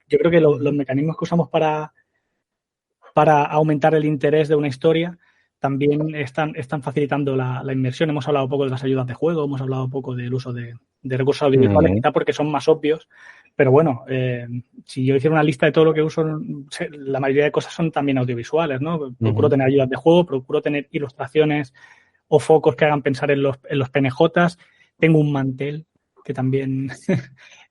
yo creo que los mecanismos que usamos para aumentar el interés de una historia también están facilitando la inmersión. Hemos hablado un poco de las ayudas de juego, hemos hablado un poco del uso de recursos audiovisuales, quizá porque son más obvios, pero bueno, si yo hiciera una lista de todo lo que uso, la mayoría de cosas son también audiovisuales, ¿no? Procuro tener ayudas de juego, procuro tener ilustraciones o focos que hagan pensar en los PNJs. Tengo un mantel que también...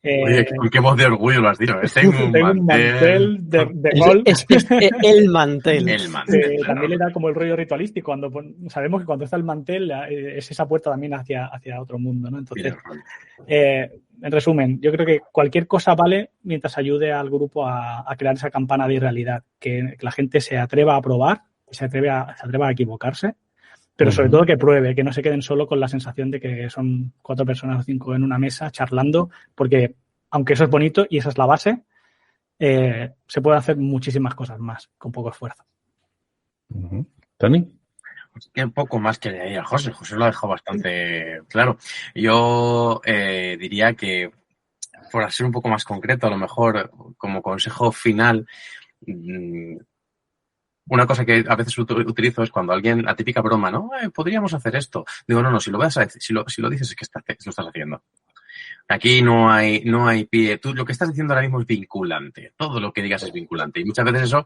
Oye, con qué voz de orgullo lo has dicho. Tengo un mantel de rol. Es el mantel. El mantel, claro. También le da como el rollo ritualístico. Sabemos que cuando está el mantel es esa puerta también hacia otro mundo, ¿no? Entonces, en resumen, yo creo que cualquier cosa vale mientras ayude al grupo a crear esa campana de irrealidad, que la gente se atreva a probar, que se atreva a equivocarse, pero sobre todo que pruebe, que no se queden solo con la sensación de que son 4 personas o 5 en una mesa charlando, porque aunque eso es bonito y esa es la base, se pueden hacer muchísimas cosas más con poco esfuerzo. ¿Tony? Un poco más que añadir a José. José lo ha dejado bastante claro. Yo diría que, por ser un poco más concreto, a lo mejor como consejo final, una cosa que a veces utilizo es cuando alguien, la típica broma, ¿no? Podríamos hacer esto. Digo, no, si lo vas a decir, si lo dices es que lo estás haciendo. Aquí no hay pie. Tú lo que estás diciendo ahora mismo es vinculante. Todo lo que digas es vinculante. Y muchas veces eso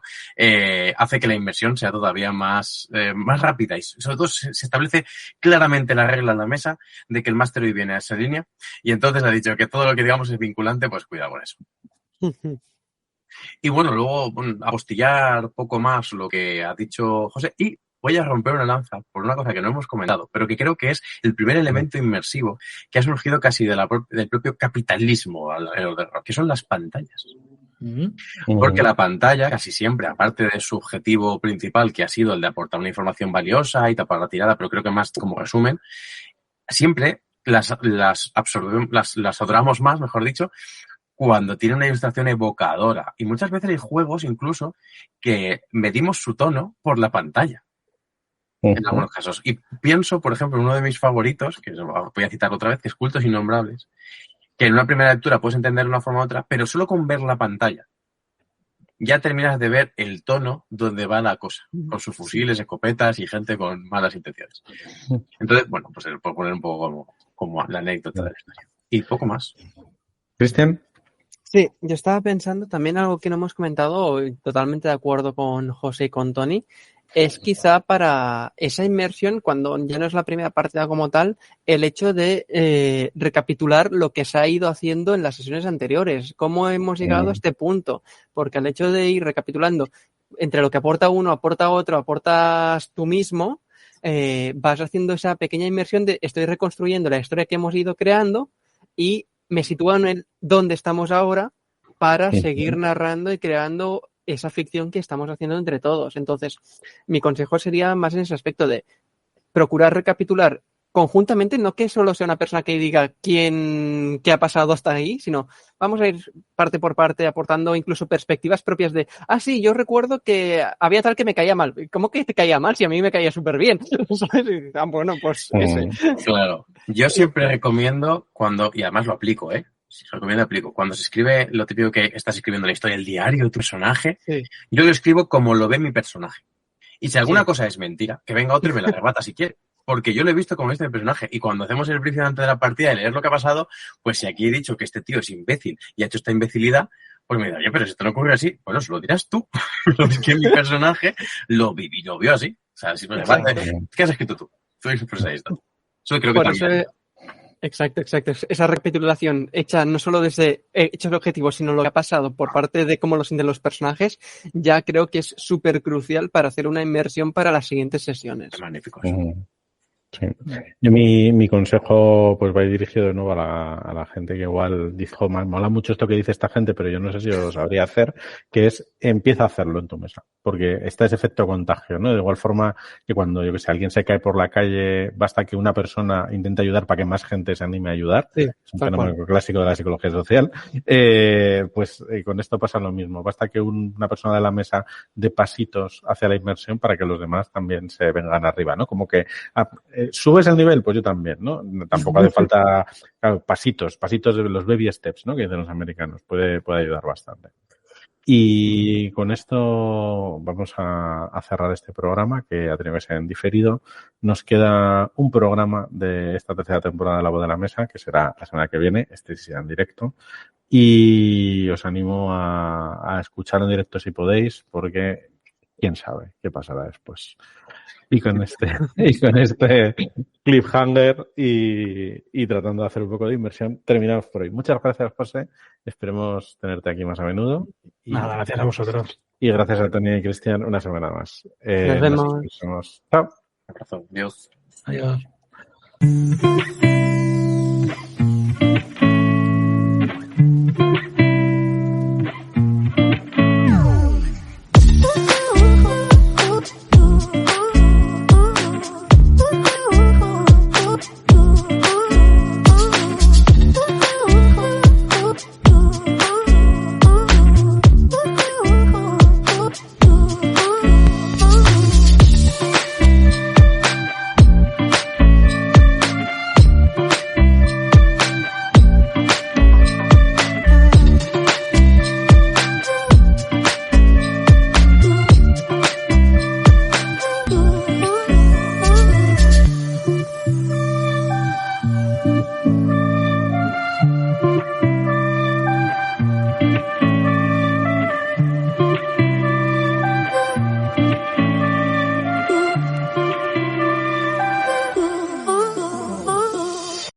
hace que la inmersión sea todavía más rápida. Y sobre todo se establece claramente la regla en la mesa de que el máster hoy viene a esa línea. Y entonces ha dicho que todo lo que digamos es vinculante, pues cuidado con eso. Y bueno, luego apostillar poco más lo que ha dicho José. Y voy a romper una lanza por una cosa que no hemos comentado, pero que creo que es el primer elemento inmersivo que ha surgido casi del propio capitalismo alrededor del rol, que son las pantallas. Porque la pantalla, casi siempre, aparte de su objetivo principal, que ha sido el de aportar una información valiosa y tapar la tirada, pero creo que más como resumen, siempre las adoramos más, mejor dicho, cuando tiene una ilustración evocadora. Y muchas veces hay juegos incluso que medimos su tono por la pantalla. En algunos casos. Y pienso, por ejemplo, en uno de mis favoritos, que voy a citar otra vez, que es Cultos Innombrables, que en una primera lectura puedes entender de una forma u otra, pero solo con ver la pantalla ya terminas de ver el tono donde va la cosa, con sus fusiles, escopetas y gente con malas intenciones. Entonces, bueno, pues por poner un poco como la anécdota de la historia. Y poco más. ¿Cristian? Sí, yo estaba pensando también algo que no hemos comentado, totalmente de acuerdo con José y con Tony, es quizá para esa inmersión, cuando ya no es la primera partida como tal, el hecho de recapitular lo que se ha ido haciendo en las sesiones anteriores, cómo hemos llegado a este punto, porque el hecho de ir recapitulando entre lo que aporta uno, aporta otro, aportas tú mismo, vas haciendo esa pequeña inmersión de estoy reconstruyendo la historia que hemos ido creando y me sitúo en el dónde estamos ahora para seguir narrando y creando esa ficción que estamos haciendo entre todos. Entonces, mi consejo sería más en ese aspecto de procurar recapitular conjuntamente, no que solo sea una persona que diga qué ha pasado hasta ahí, sino vamos a ir parte por parte aportando incluso perspectivas propias de, sí, yo recuerdo que había tal que me caía mal. ¿Cómo que te caía mal si a mí me caía súper bien? Bueno, pues ese. Claro. Yo siempre recomiendo y además lo aplico, cuando se escribe lo típico que estás escribiendo la historia, el diario de tu personaje, sí. Yo lo escribo como lo ve mi personaje. Y si alguna cosa es mentira, que venga otro y me la rebata si quiere. Porque yo lo he visto como mi personaje. Y cuando hacemos el briefing antes de la partida y leer lo que ha pasado, pues si aquí he dicho que este tío es imbécil y ha hecho esta imbecilidad, pues me dirá, oye, pero si esto no ocurre así, bueno, se lo dirás tú. Pero es que mi personaje lo viví, lo vio así. O sea, si me levanta, ¿qué has escrito tú? Tú eres esto. Eso creo que también. Exacto. Esa recapitulación hecha no solo desde hechos objetivos, sino lo que ha pasado por parte de cómo lo sienten los personajes, ya creo que es súper crucial para hacer una inmersión para las siguientes sesiones. Es magnífico. Sí. Yo mi consejo pues va dirigido de nuevo a la gente que igual dijo, me mola mucho esto que dice esta gente, pero yo no sé si lo sabría hacer, que es empieza a hacerlo en tu mesa, porque está ese efecto contagio, ¿no? De igual forma que cuando, yo que sé, alguien se cae por la calle, basta que una persona intente ayudar para que más gente se anime a ayudar. Sí, es un fenómeno clásico de la psicología social. Pues con esto pasa lo mismo. Basta que una persona de la mesa dé pasitos hacia la inmersión para que los demás también se vengan arriba, ¿no? Como que ¿subes el nivel? Pues yo también, ¿no? Tampoco hace falta, claro, pasitos de los baby steps, ¿no? Que dicen los americanos. Puede ayudar bastante. Y con esto vamos a cerrar este programa que ha tenido que ser en diferido. Nos queda un programa de esta tercera temporada de La Voz de la Mesa, que será la semana que viene, será en directo. Y os animo a escuchar en directo si podéis, porque quién sabe qué pasará después. Y con este cliffhanger y tratando de hacer un poco de inversión, terminamos por hoy. Muchas gracias, José. Esperemos tenerte aquí más a menudo. Nada, gracias a vosotros. Y gracias a Tony y Cristian una semana más. Nos vemos. Chao. Un abrazo. Adiós. Adiós.